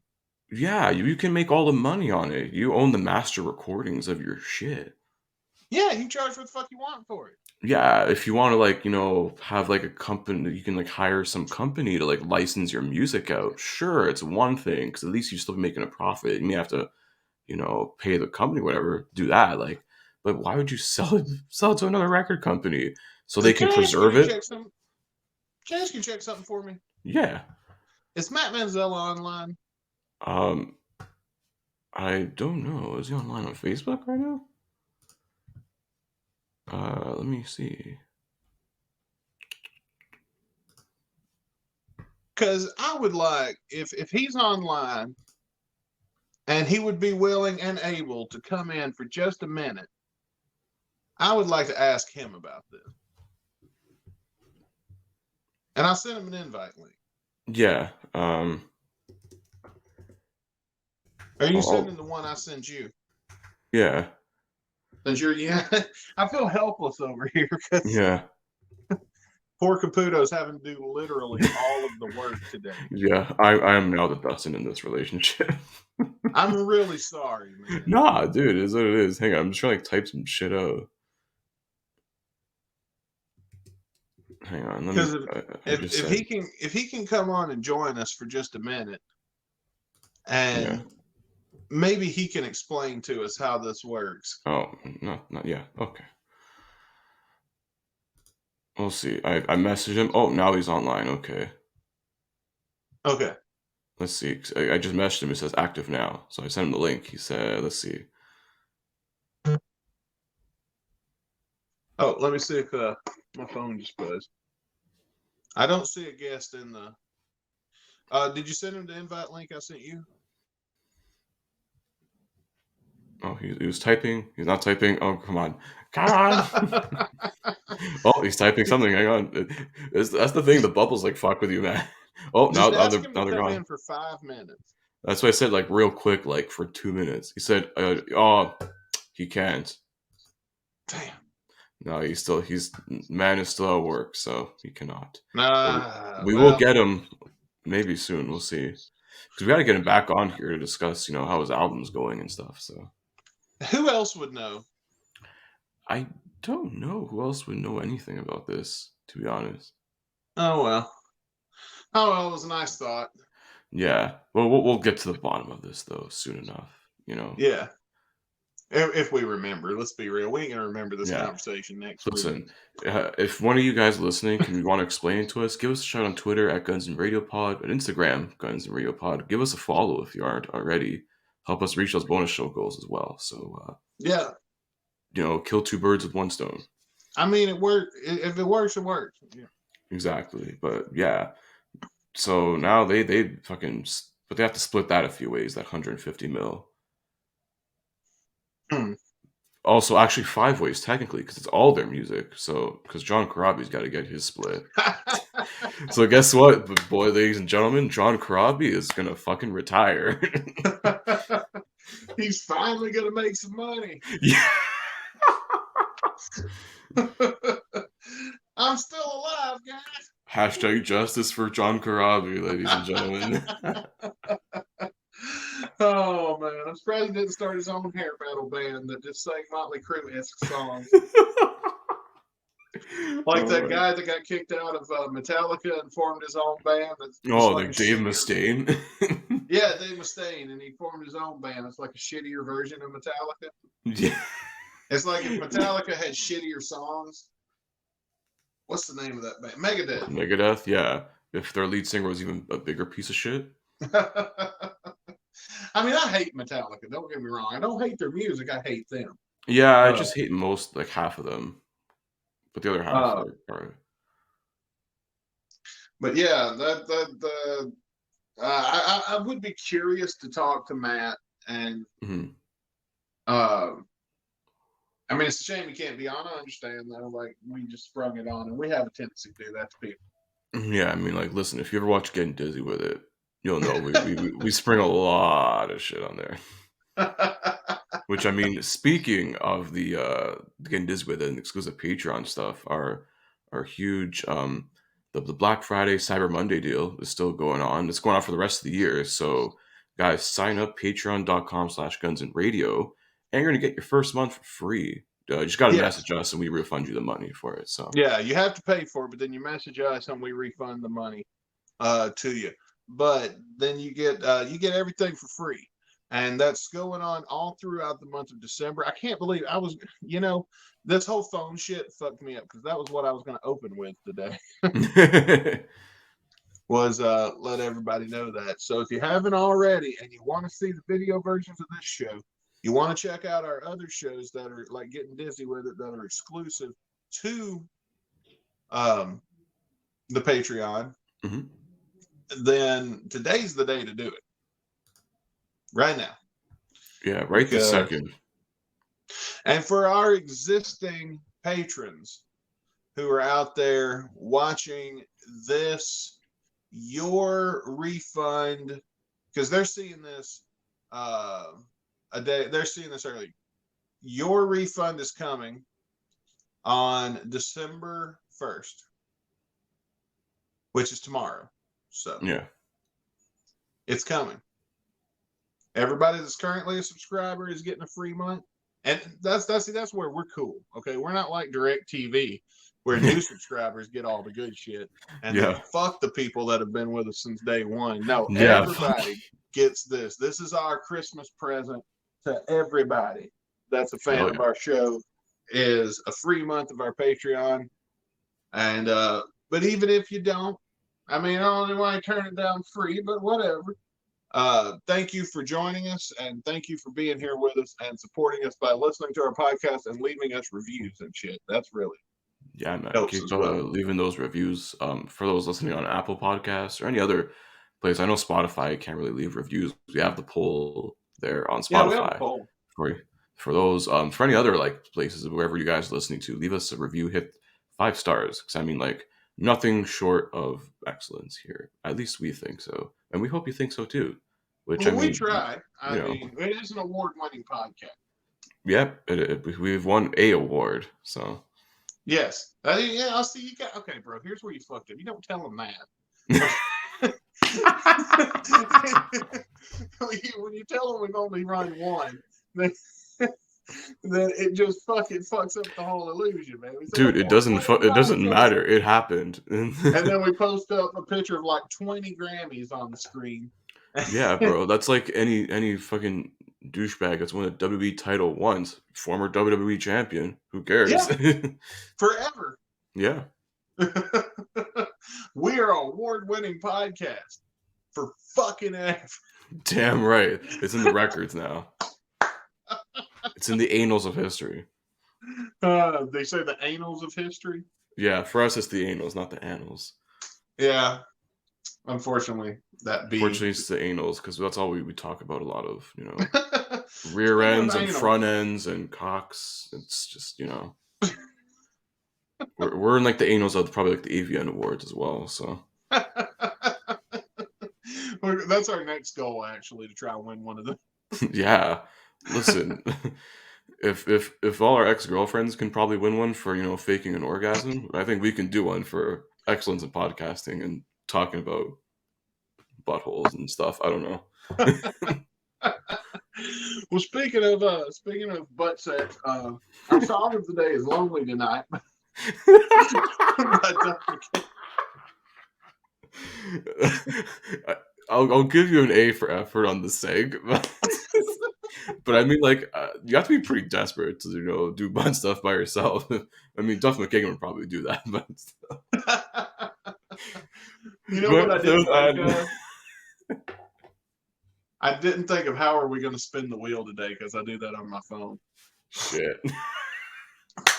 Yeah, you can make all the money on it. You own the master recordings of your shit. Yeah, you charge what the fuck you want for it. Yeah, if you want to like, have like a company, you can like hire some company to like license your music out. Sure, it's one thing because at least you're still making a profit. You may have to, pay the company, whatever, do that. Like, but why would you sell it to another record company so they can Can I ask you preserve to it? check some? Can I ask you to check something for me? Yeah. Is Matt Manzella online? Um, I don't know. Is he online on Facebook right now? Let me see. Because I would like if he's online and he would be willing and able to come in for just a minute, I would like to ask him about this. And I sent him an invite link. Yeah. Are you Oh, sending the one I sent you? yeah. Since yeah, I feel helpless over here because Yeah. poor Caputo's having to do literally all of the work today. Yeah. I am now the Dustin in this relationship. I'm really sorry, man. Nah, dude, it is what it is. Hang on, I'm just trying to like type some shit out. Hang on, let Because me. I just if said, he can come on and join us for just a minute, yeah. and maybe he can explain to us how this works. Oh, not yeah. Okay. We'll see. I messaged him. Oh, now he's online. Okay. Okay. Let's see. 'Cause I just messaged him. It says active now. So I sent him the link. He said, let's see. Oh, let me see if my phone just buzzed. I don't see a guest in the. Did you send him the invite link I sent you? Oh, he was typing. He's not typing. Oh, come on. Come on. Oh, he's typing something. Hang on. That's the thing. The bubbles like fuck with you, man. Oh, Just now ask him to they're come gone. in for 5 minutes. That's why I said like real quick, like for 2 minutes. He said, "Oh, he can't." Damn. No, he's man is still at work, so he cannot. Nah. We Well, will get him maybe soon. We'll see, because we got to get him back on here to discuss, how his album's going and stuff. So who else would know? I don't know who else would know anything about this, to be honest. Oh well. Oh well, it was a nice thought. Yeah, well, we'll get to the bottom of this though soon enough. Yeah. If we remember, let's be real. We ain't gonna remember this Yeah. conversation next week. Listen, if one of you guys listening can want to explain it to us, give us a shout on Twitter at Guns and Radio Pod, on Instagram Guns and Radio Pod. Give us a follow if you aren't already. Help us reach those bonus show goals as well. So Yeah. kill two birds with one stone. I mean, it worked. If it works, it works. Yeah. Exactly. But yeah, so now they fucking, but they have to split that a few ways. That 150 mil. Also, actually, 5 ways technically, because it's all their music. So, because John Corabi's got to get his split. So, guess what, boy, ladies and gentlemen, John Corabi is gonna fucking retire. He's finally gonna make some money. Yeah. I'm still alive, guys. Hashtag justice for John Corabi, ladies and gentlemen. Oh man, I'm surprised he didn't start his own hair metal band that just sang Motley Crue-esque songs. Like that guy that got kicked out of Metallica and formed his own band. That's like Dave Mustaine. Yeah, Dave Mustaine, and he formed his own band. It's like a shittier version of Metallica. Yeah. It's like if Metallica had shittier songs. What's the name of that band? Megadeth. Megadeth, yeah. If their lead singer was even a bigger piece of shit. I mean, I hate Metallica. Don't get me wrong. I don't hate their music. I hate them. Yeah, I just hate most, like half of them. But the other half are. But yeah, I would be curious to talk to Matt and. I mean, it's a shame he can't be on. I understand though. Like we just sprung it on, and we have a tendency to do that to people. Yeah, I mean, like, listen, if you ever watch Getting Dizzy with It, you'll know we spring a lot of shit on there. Which, I mean, speaking of the Getting Dizzy with It and exclusive Patreon stuff, our huge the Black Friday Cyber Monday deal is still going on. It's going on for the rest of the year. So, guys, sign up patreon.com/gunsandradio, and you're gonna get your first month for free. You just got to message us, and we refund you the money for it. So yeah, you have to pay for it, but then you message us, and we refund the money to you. But then you get everything for free, and that's going on all throughout the month of December. I can't believe I was, this whole phone shit fucked me up because that was what I was going to open with today. Was let everybody know that. So if you haven't already, and you want to see the video versions of this show, you want to check out our other shows that are like Getting Dizzy with It that are exclusive to the Patreon, then today's the day to do it. Right now. Yeah, right this second. And for our existing patrons who are out there watching this, your refund, because they're seeing this they're seeing this early. Your refund is coming on December 1st, which is tomorrow. So yeah, it's coming. Everybody that's currently a subscriber is getting a free month, and that's where we're cool. Okay, we're not like DirecTV, where new subscribers get all the good shit. And then Yeah. fuck the people that have been with us since day one. No, Yeah. everybody gets this. This is our Christmas present to everybody that's a fan Hell of yeah. our show, is a free month of our Patreon. And but even if you don't, I mean, I don't want to turn it down free, but whatever. Thank you for joining us, and thank you for being here with us and supporting us by listening to our podcast and leaving us reviews and shit. That's really Yeah, man. helps Keep as well. leaving those reviews. For those listening on Apple Podcasts or any other place. I know Spotify can't really leave reviews. We have the poll there on Yeah, we have a Spotify poll. for those. For any other like places wherever you guys are listening to, leave us a review. Hit 5 stars, because I mean, like, nothing short of excellence here. At least we think so, and we hope you think so too. Which Well, I we mean, try. I you know, mean, it is an award-winning podcast. yep, we've won a award. So Yes. Yeah, I'll see you got. Okay, bro. Here's where you fucked up. You don't tell them that. When you tell them we've only run one, then it just fucking fucks up the whole illusion, man. We say, dude, it doesn't award-winning it doesn't podcast, matter. It happened. and then we post up a picture of like 20 Grammys on the screen. Yeah, bro, that's like any fucking douchebag that's won a WWE title once, former WWE champion. Who cares? Forever. Yeah, We are an award-winning podcast for fucking ever. damn right. It's in the records now. It's in the annals of history. They say the annals of history. Yeah, for us, it's the annals, not the annals. Yeah, unfortunately, that being. Fortunately, it's the annals, because that's all we talk about a lot of, rear Speaking of ends and anal. front ends and cocks. It's just, we're in like the annals of probably like the AVN awards as well. So That's our next goal, actually, to try and win one of them. yeah, listen, if all our ex-girlfriends can probably win one for faking an orgasm, I think we can do one for excellence in podcasting and talking about buttholes and stuff. I don't know. Well, speaking of butt sex, our song of the day is "Lonely Tonight." I'll give you an A for effort on the seg, but I mean, like, you have to be pretty desperate to do butt stuff by yourself. I mean, Duff McKagan would probably do that, but you know what I didn't think of? I didn't think of how are we going to spin the wheel today, because I do that on my phone. Shit.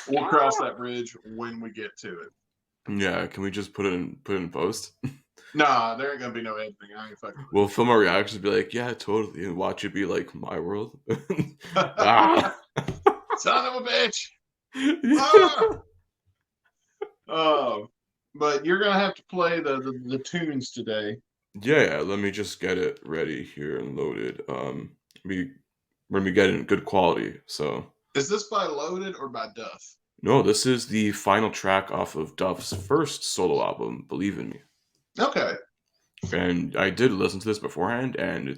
We'll cross that bridge when we get to it. Yeah, can we just put it in post? Nah, there ain't gonna be no editing. I ain't fucking. We'll film our reactions and be like, yeah, totally, and watch it be like My World. Ah! Son of a bitch! But you're gonna have to play the tunes today. Yeah, let me just get it ready here and loaded. We're gonna be getting good quality. So Is this by Loaded or by Duff? no, this is the final track off of Duff's first solo album, Believe in Me. Okay. And I did listen to this beforehand, and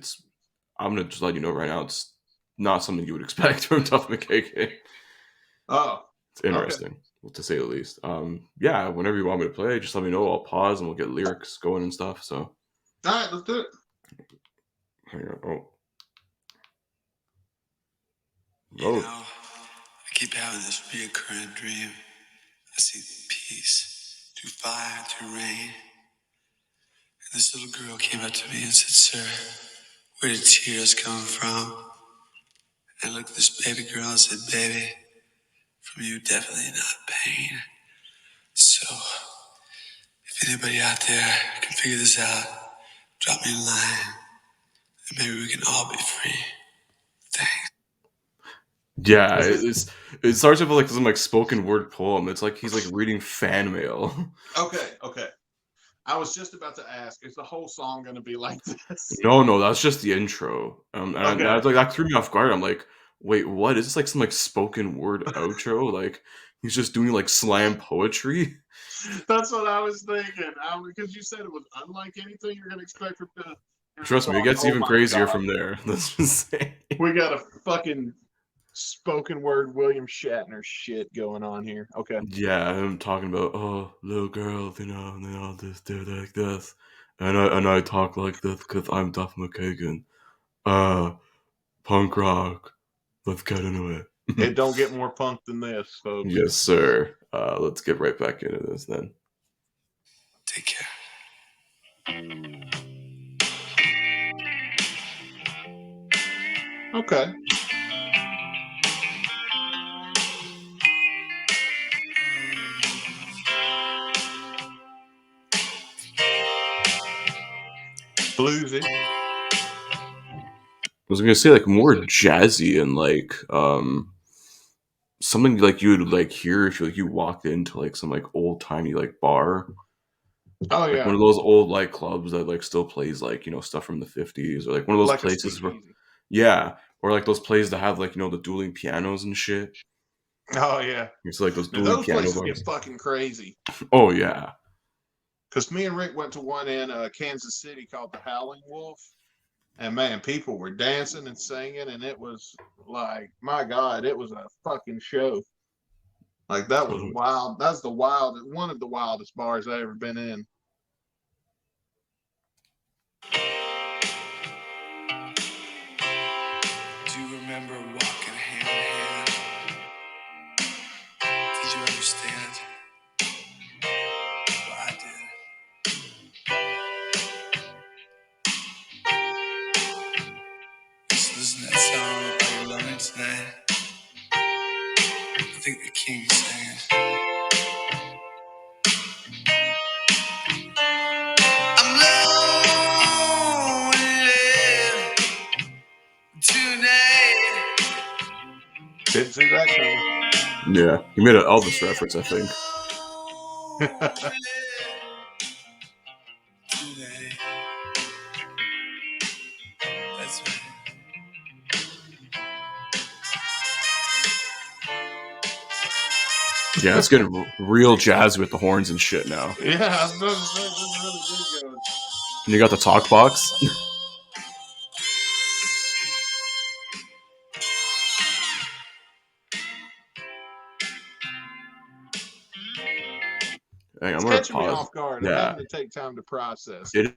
I'm gonna just let you know right now, it's not something you would expect from Duff McKagan. Oh. It's interesting, to say the least. Yeah, whenever you want me to play, just let me know. I'll pause and we'll get lyrics going and stuff. So All right, let's do it. hang on. Oh. I keep having this reoccurring dream. I see peace through fire, through rain. And this little girl came up to me and said, "Sir, where did tears come from?" And I looked at this baby girl and said, "Baby, from you, definitely not pain." So, if anybody out there can figure this out, drop me a line, and maybe we can all be free. Thanks. Yeah, it starts with like some like spoken word poem. It's like he's like reading fan mail. Okay. I was just about to ask, is the whole song gonna be like this? No, that's just the intro. And Okay. I was like, that threw me off guard. I'm like, wait, what? Is this like some like spoken word outro? Like he's just doing like slam poetry? That's what I was thinking. Because you said it was unlike anything you're gonna expect from the. Trust me, it gets Oh even my crazier God. from there. Let's just say. We got a fucking spoken word William Shatner shit going on here. Okay. Yeah, him talking about, oh, little girls, you know, and they all just do like this, and I talk like this because I'm Duff McKagan. Punk rock. Let's get into it. It don't get more punk than this, folks. Yes, sir. Let's get right back into this then. Take care. Okay. Bluesy. I was gonna say like more jazzy and like something like you would like hear if you walked into like some like old timey like bar. Oh Like yeah. one of those old like clubs that like still plays like, you know, stuff from the 50s, or like one of those Like a places where speakeasy. yeah, or like those places that have like, you know, the dueling pianos and shit. Oh yeah. It's like those Now, dueling those piano places bars. get fucking crazy. Oh yeah. Because me and Rick went to one in Kansas City called the Howling Wolf. And man, people were dancing and singing, and it was like, my God, it was a fucking show. Like that was wild. That's one of the wildest bars I ever been in. Do you remember walking hand in hand? Did you understand? Well, I did. Just listen to that song, Are You Lonely Tonight? I think the King sang it. I'm lonely tonight. Didn't see that coming. Yeah. You made an Elvis reference, I think. Today. That's right. Yeah, it's getting real jazzy with the horns and shit now. Yeah, I was about to say, this really did go. And you got the talk box. Hang on, I'm It's gonna catching me pause. off guard. I'm Yeah, having to take time to process. it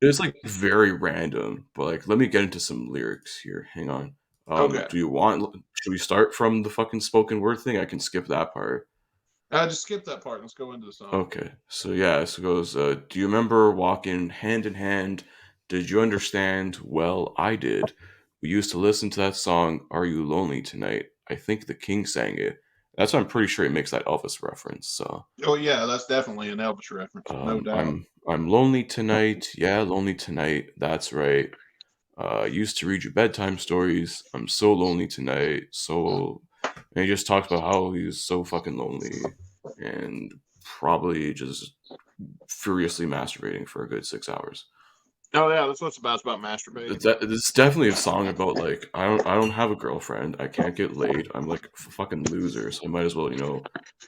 is like very random, but like let me get into some lyrics here. Hang on. Okay. Do you want? Should we start from the fucking spoken word thing? I can skip that part. Just skip that part. Let's go into the song. Okay, so yeah, so it goes. Do you remember walking hand in hand? Did you understand? Well, I did. We used to listen to that song. Are you lonely tonight? I think the King sang it. That's why I'm pretty sure he makes that Elvis reference. So, Oh yeah, that's definitely an Elvis reference, no doubt. I'm lonely tonight. Yeah, lonely tonight. That's right. Used to read you bedtime stories. I'm so lonely tonight. So, and he just talks about how he's so fucking lonely and probably just furiously masturbating for a good 6 hours. Oh yeah, that's what it's about. It's about masturbating. It's definitely a song about like I don't have a girlfriend. I can't get laid. I'm like a fucking loser. So I might as well, you know,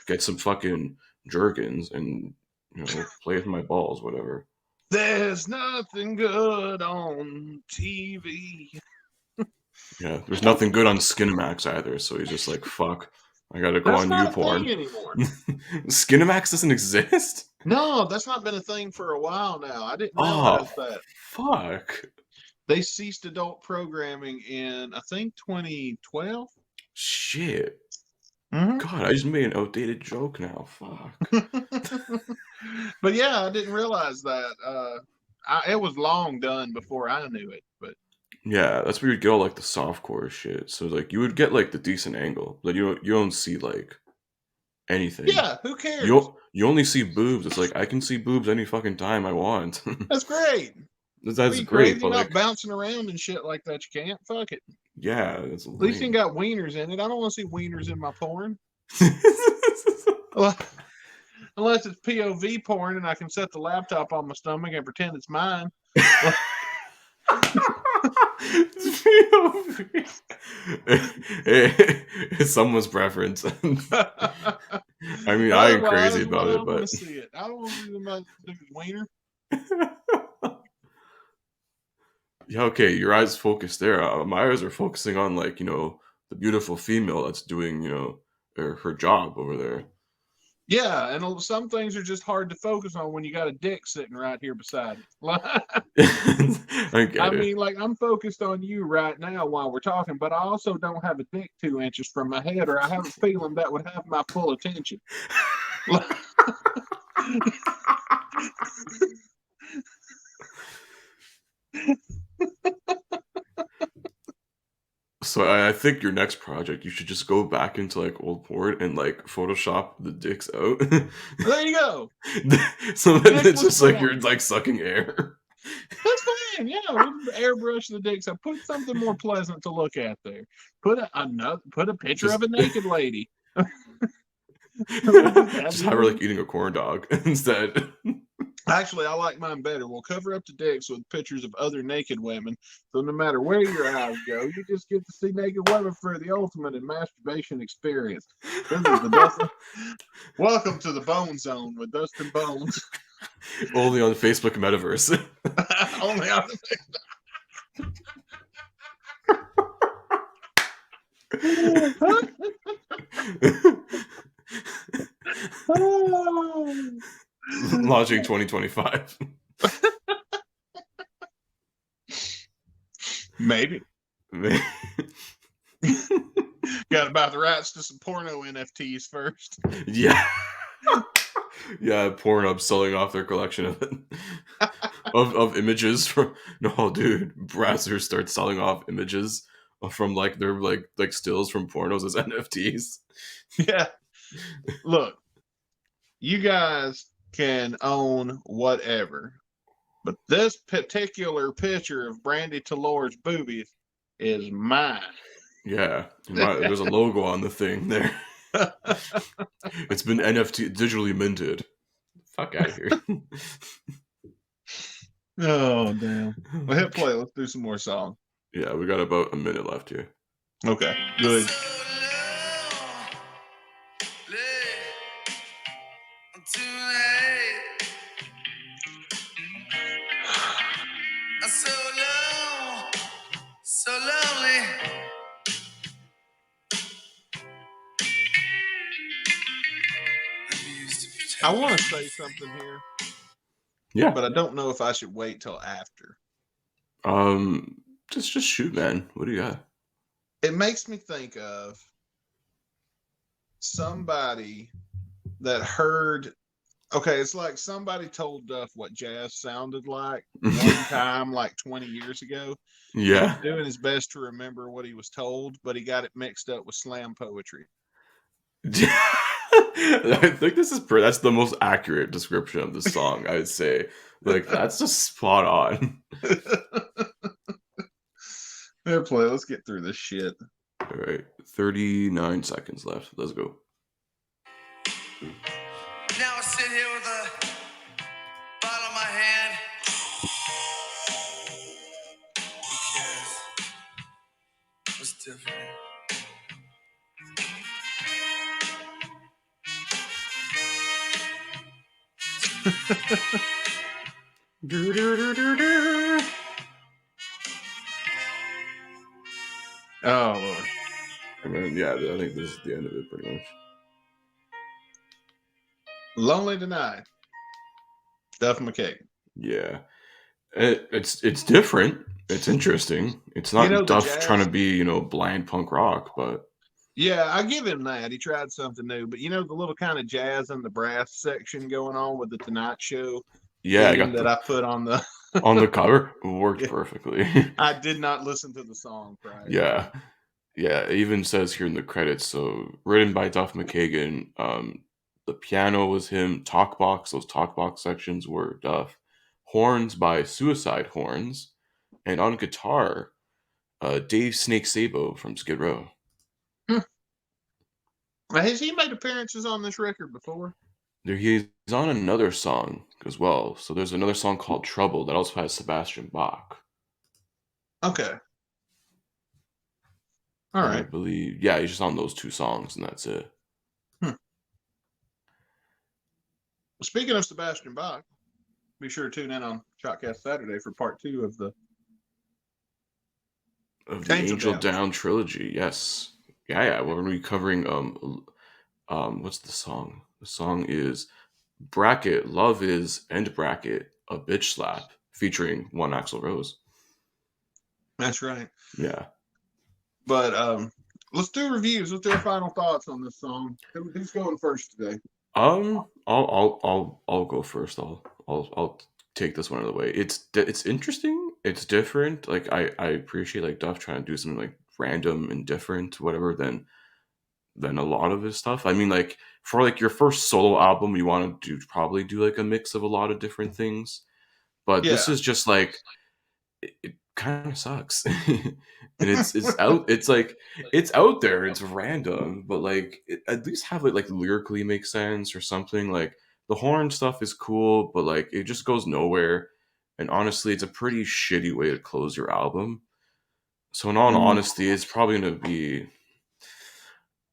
get some fucking Jergens and, you know, play with my balls, whatever. There's nothing good on TV. Yeah, there's nothing good on Skinamax either. So he's just like, fuck, I gotta go That's on not a YouPorn. thing anymore. Skinamax doesn't exist? No, that's not been a thing for a while now. I didn't Oh, realize that. fuck. They ceased adult programming in, I think, 2012. Shit. Mm-hmm. God, I just made an outdated joke now. Fuck. But yeah, I didn't realize that. It was long done before I knew it. But Yeah, that's where you'd get all like the softcore shit. So like you would get like the decent angle, but you don't see like anything. yeah, who cares? You only see boobs. It's like I can see boobs any fucking time I want. That's great. That's Are you great, crazy? but Not like bouncing around and shit like that. You can't. Fuck it. yeah, it's At least you lame. ain't got wieners in it. I don't want to see wieners in my porn. Unless it's POV porn and I can set the laptop on my stomach and pretend it's mine. It's someone's preference. I mean, I ain't crazy about it, I but see it. I don't want to see my wiener. yeah, okay, your eyes focus there. My eyes are focusing on like, you know, beautiful female that's doing, her job over there. Yeah, and some things are just hard to focus on when you got a dick sitting right here beside you. I get I it. mean, like, I'm focused on you right now while we're talking, but I also don't have a dick 2 inches from my head, or I have a feeling that would have my full attention. So I think your next project, you should just go back into like old porn and like Photoshop the dicks out. There you go. So then it's Dickless just like porn. you're like sucking air. That's fine. Yeah, we can airbrush the dicks. I put something more pleasant to look at there. Put a picture of a naked lady. Just have her like eating a corn dog instead. Actually, I like mine better. We'll cover up the dicks with pictures of other naked women. So no matter where your eyes go, you just get to see naked women for the ultimate in masturbation experience. This is the Dustin. Welcome to the Bone Zone with Dustin Bones. Only on Facebook Metaverse. Only on the Launching 2025. Maybe. Got about the rights to some porno NFTs first. Yeah. Yeah, Pornhub selling off their collection of it. of images from dude, Brazzers starts selling off images from like their like stills from pornos as NFTs. Yeah. Look, you guys can own whatever, but this particular picture of Brandy Tallore's boobies is mine. Yeah, there's a logo on the thing there. It's been NFT digitally minted. Fuck out of here. Oh damn. Well, hit play. Let's do some more songs. Yeah, we got about a minute left here. Okay, good. So lonely. I want to say something here. Yeah, but I don't know if I should wait till after. Just shoot, man. What do you got? It makes me think of somebody that heard. Okay, it's like somebody told Duff what jazz sounded like one time, like 20 years ago. Yeah. He was doing his best to remember what he was told, but he got it mixed up with slam poetry. I think that's the most accurate description of the song, I'd say. Like, that's just spot on. Here, play. Let's get through this shit. All right, 39 seconds left. Let's go. Now I sit here with a bottle in my hand. Who cares? What's different? Oh, Lord. And then, yeah, I think this is the end of it, pretty much. Lonely Tonight. Duff McKagan. Yeah. It's different. It's interesting. It's not Duff trying to be, bland punk rock, but... Yeah, I give him that. He tried something new. But the little kind of jazz and the brass section going on with the Tonight Show. Yeah, I got that. I put on the on the cover worked perfectly. I did not listen to the song prior. Yeah. Yeah, it even says here in the credits, so written by Duff McKagan. The piano was him, talkbox, those talkbox sections were Duff. Horns by Suicide Horns, and on guitar, Dave Snake Sabo from Skid Row. Has he made appearances on this record before? He's on another song as well. So there's another song called Trouble that also has Sebastian Bach. Okay. All right. I believe, yeah, he's just on those two songs, and that's it. Speaking of Sebastian Bach, be sure to tune in on Shotcast Saturday for part 2 of the Angel Down trilogy. Yes, Yeah. We're gonna be covering what's the song? The song is Bracket, Love Is, End Bracket, A Bitch Slap, featuring one Axl Rose. That's right. Yeah. But let's do reviews. Let's do our final thoughts on this song. Who's going first today? I'll go first. I'll take this one out of the way. It's interesting. It's different. Like I appreciate like Duff trying to do something like random and different, whatever, than a lot of his stuff. I mean, like for like your first solo album, you want to probably do like a mix of a lot of different things. But this Yeah. is just like it kind of sucks. And it's out. It's like it's out there. It's random, but like at least have it like lyrically make sense or something. Like the horn stuff is cool, but like it just goes nowhere. And honestly, it's a pretty shitty way to close your album. So in all honesty, it's probably gonna be.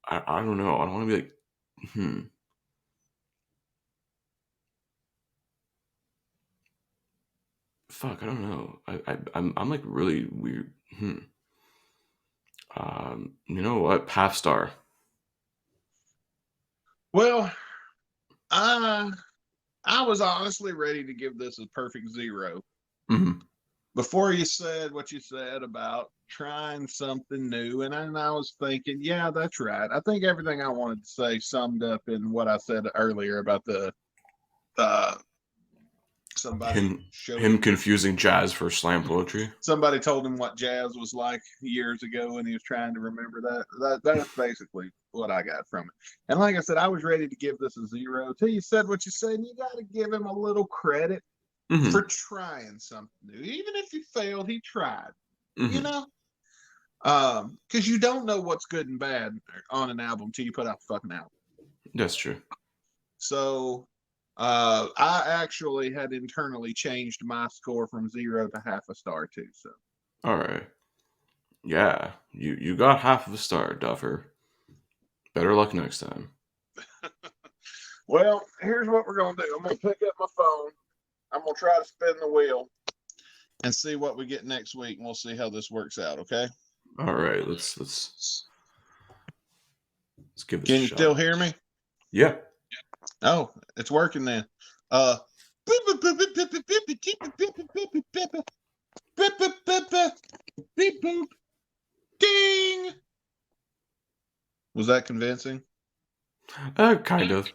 I don't know. I don't want to be like, fuck. I don't know. I'm like really weird. You know what? Half star. Well, I was honestly ready to give this a perfect 0. Mhm. Before you said what you said about trying something new, and I was thinking, yeah, that's right. I think everything I wanted to say summed up in what I said earlier about the somebody Him showed him confusing jazz for slam poetry. somebody told him what jazz was like years ago, and he was trying to remember that. That's basically what I got from it. And like I said, I was ready to give this a 0 till you said what you said, and you got to give him a little credit Mhm. for trying something new. Even if he failed, he tried. You Mhm. know, because you don't know what's good and bad on an album till you put out the fucking album. That's true. So I actually had internally changed my score from 0 to half a star too. So All right. Yeah, you got half of a star, Duffer. Better luck next time. well, here's what we're gonna do. I'm gonna pick up my phone. I'm gonna try to spin the wheel and see what we get next week, and we'll see how this works out. Okay? All right, let's give this Can a you shot. still hear me? Yeah. Oh, it's working then. Ding. Was that convincing? Kind of.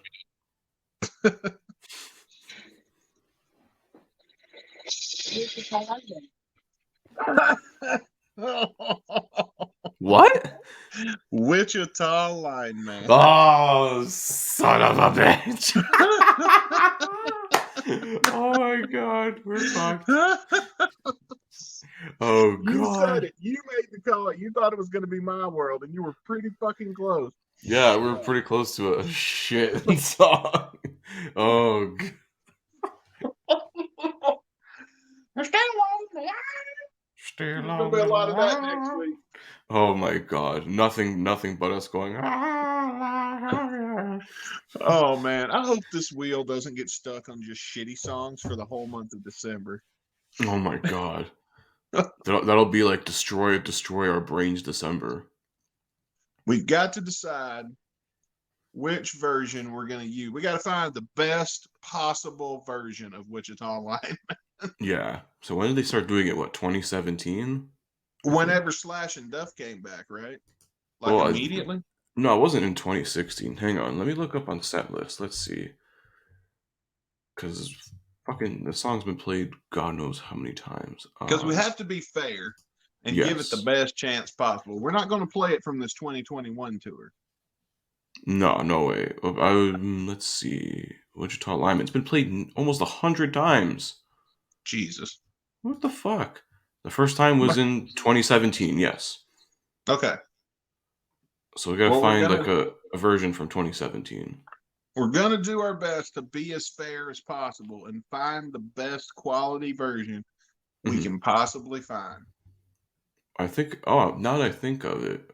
What? Wichita lineman. Oh, son of a bitch! Oh my god, we're fucked. Oh You said god. it. You made the call. You thought it was going to be My World, and you were pretty fucking close. Yeah, we're pretty close to a shit song. Oh. There's going to be a lot of that next week. Oh my god, nothing but us going. Oh man, I hope this wheel doesn't get stuck on just shitty songs for the whole month of December. Oh my god, that'll be like destroy our brains December. We've got to decide which version we're going to use. We got to find the best possible version of Wichita Lineman. Yeah. So when did they start doing it? What, 2017? Whenever Slash and Duff came back, right? Like Well, immediately? No, it wasn't in 2016. Hang on, let me look up on Setlist. Let's see. Because fucking the song's been played God knows how many times. Because we have to be fair and give it the Yes. best chance possible. We're not going to play it from this 2021 tour. No way. Let's see. Wichita Lineman. It's been played almost 100 times. Jesus. What the fuck? The first time was in 2017. Yes. Okay. So we gotta Well, find like a version from 2017. We're going to do our best to be as fair as possible and find the best quality version we Mhm. can possibly find. I think. Oh, now that I think of it,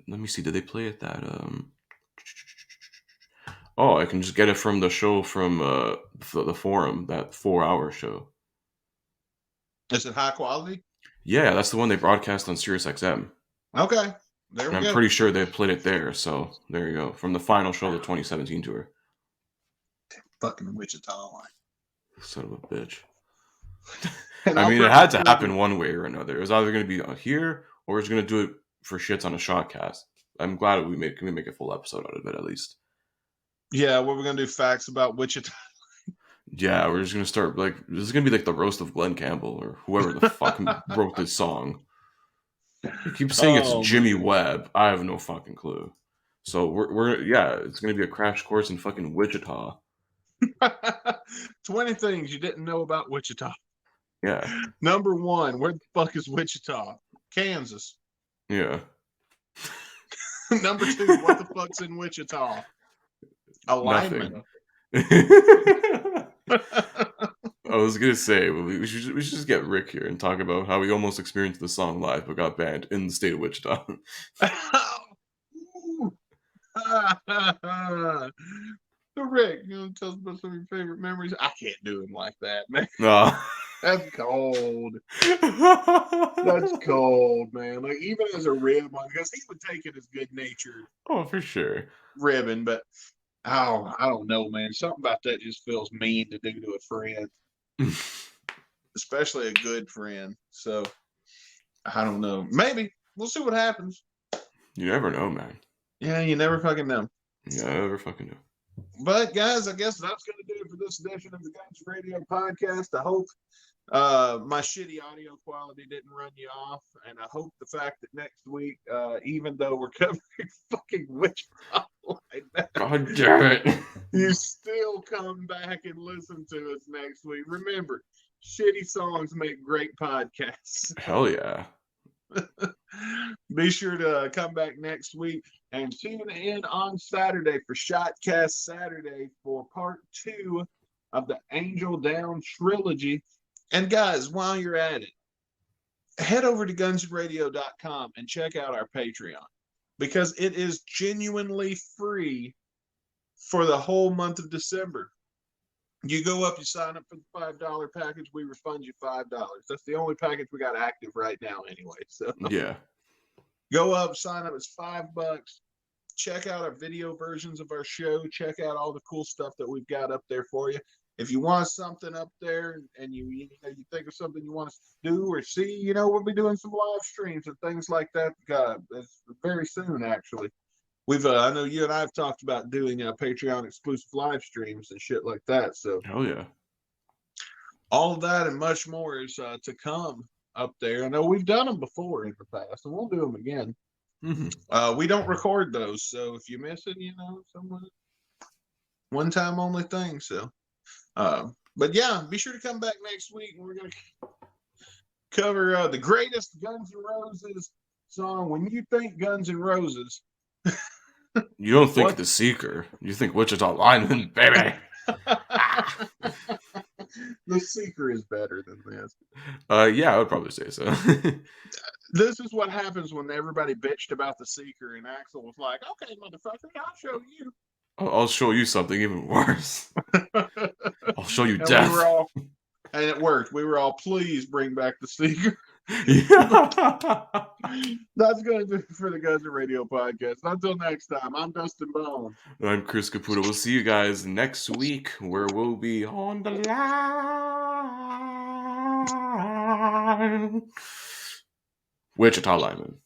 let me see. Did they play it that? Oh, I can just get it from the show from the forum, that 4-hour show. Is it high quality? Yeah, that's the one they broadcast on SiriusXM. Okay. There And we I'm go. pretty sure they played it there. So there you go. From the final show of the 2017 tour. Fucking Wichita line. Son of a bitch. And I I'll mean, it bring had the to trivia. happen one way or another. It was either going to be here or it's going to do it for shits on a shotcast. I'm glad we make a full episode out of it at least. Yeah, what we're gonna do? Facts about Wichita. Yeah, we're just going to start like this is going to be like the roast of Glenn Campbell or whoever the fuck wrote this song. They keep saying it's Oh, Jimmy man. Webb. I have no fucking clue. So we're it's going to be a crash course in fucking Wichita. 20 things you didn't know about Wichita. Yeah. Number 1, where the fuck is Wichita? Kansas. Yeah. Number 2, what the fuck's in Wichita? A lineman. I was gonna say we should just get Rick here and talk about how he almost experienced the song live but got banned in the state of Wichita. Rick, you know, tell us about some of your favorite memories. I can't do him like that, man. No. That's cold. That's cold, man. Like even as a rib, because he would take it as good natured Oh, for sure. ribbing, but oh, I don't know, man. Something about that just feels mean to do to a friend, especially a good friend. So I don't know. Maybe we'll see what happens. You never know, man. Yeah, you never fucking know. You never fucking know. But guys, I guess that's going to do it for this edition of the Guns Radio podcast. I hope my shitty audio quality didn't run you off, and I hope the fact that next week, even though we're covering fucking Wichita like God damn it. you still come back and listen to us next week. Remember, shitty songs make great podcasts. Hell yeah. Be sure to come back next week and tune in on Saturday for Shotcast Saturday for part 2 of the Angel Down trilogy. And guys, while you're at it, head over to gunsradio.com and check out our Patreon because it is genuinely free for the whole month of December. You go up, you sign up for the $5 package, we refund you $5. That's the only package we got active right now anyway. So Yeah. go up, sign up, it's $5. Check out our video versions of our show. Check out all the cool stuff that we've got up there for you. If you want something up there and you think of something you want us to do or see, we'll be doing some live streams and things like that very soon, actually. I know you and I have talked about doing Patreon exclusive live streams and shit like that. So Hell yeah. all of that and much more is to come up there. I know we've done them before in the past, and we'll do them again. Mm-hmm. We don't record those, so if you miss it, someone one-time only thing. So, but yeah, be sure to come back next week, and we're gonna cover the greatest Guns N' Roses song. When you think Guns N' Roses, You don't think What? The Seeker. You think Wichita Lineman, baby. The Seeker is better than this. Yeah, I would probably say so. This is what happens when everybody bitched about the Seeker, and Axl was like, "Okay, motherfucker, I'll show you." I'll show you something even worse. I'll show you And death. and it worked. We were all, please bring back the Seeker. Yeah. That's going to do it for the Guns N' Radio podcast. Until next time, I'm Dustin Bone. I'm Chris Caputo. We'll see you guys next week where we'll be on the line. Wichita Lineman.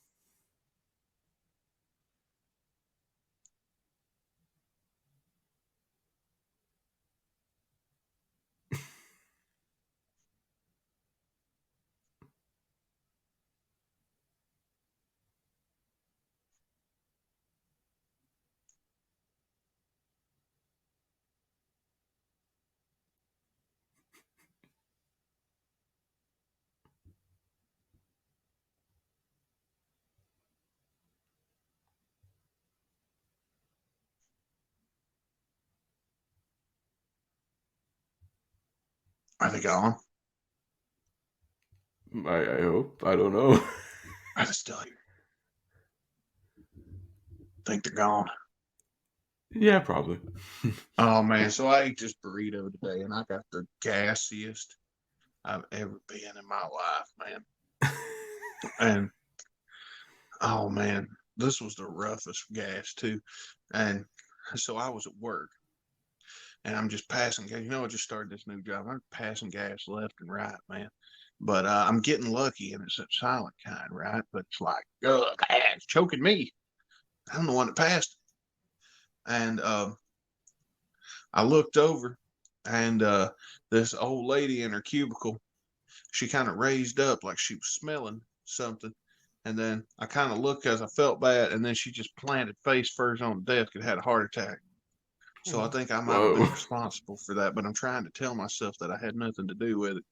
Are they gone? I hope. I don't know. Are they still here? Think they're gone. Yeah, probably. Oh, man. So I ate this burrito today, and I got the gassiest I've ever been in my life, man. And, oh, man. this was the roughest gas too. And so I was at work and I'm just passing gas. I just started this new job. I'm passing gas left and right, man. But I'm getting lucky, and it's a silent kind, right? But it's like, ugh, it's choking me. I'm the one that passed. And I looked over, and this old lady in her cubicle, she kind of raised up like she was smelling something. And then I kind of looked because I felt bad, and then she just planted face first on the desk and had a heart attack. So I think I might have been Whoa. responsible for that, but I'm trying to tell myself that I had nothing to do with it.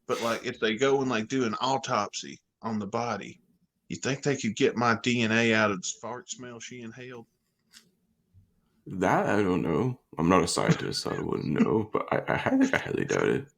But like, if they go and like do an autopsy on the body, you think they could get my DNA out of the fart smell she inhaled? That I don't know. I'm not a scientist, so I wouldn't know. But I highly doubt it.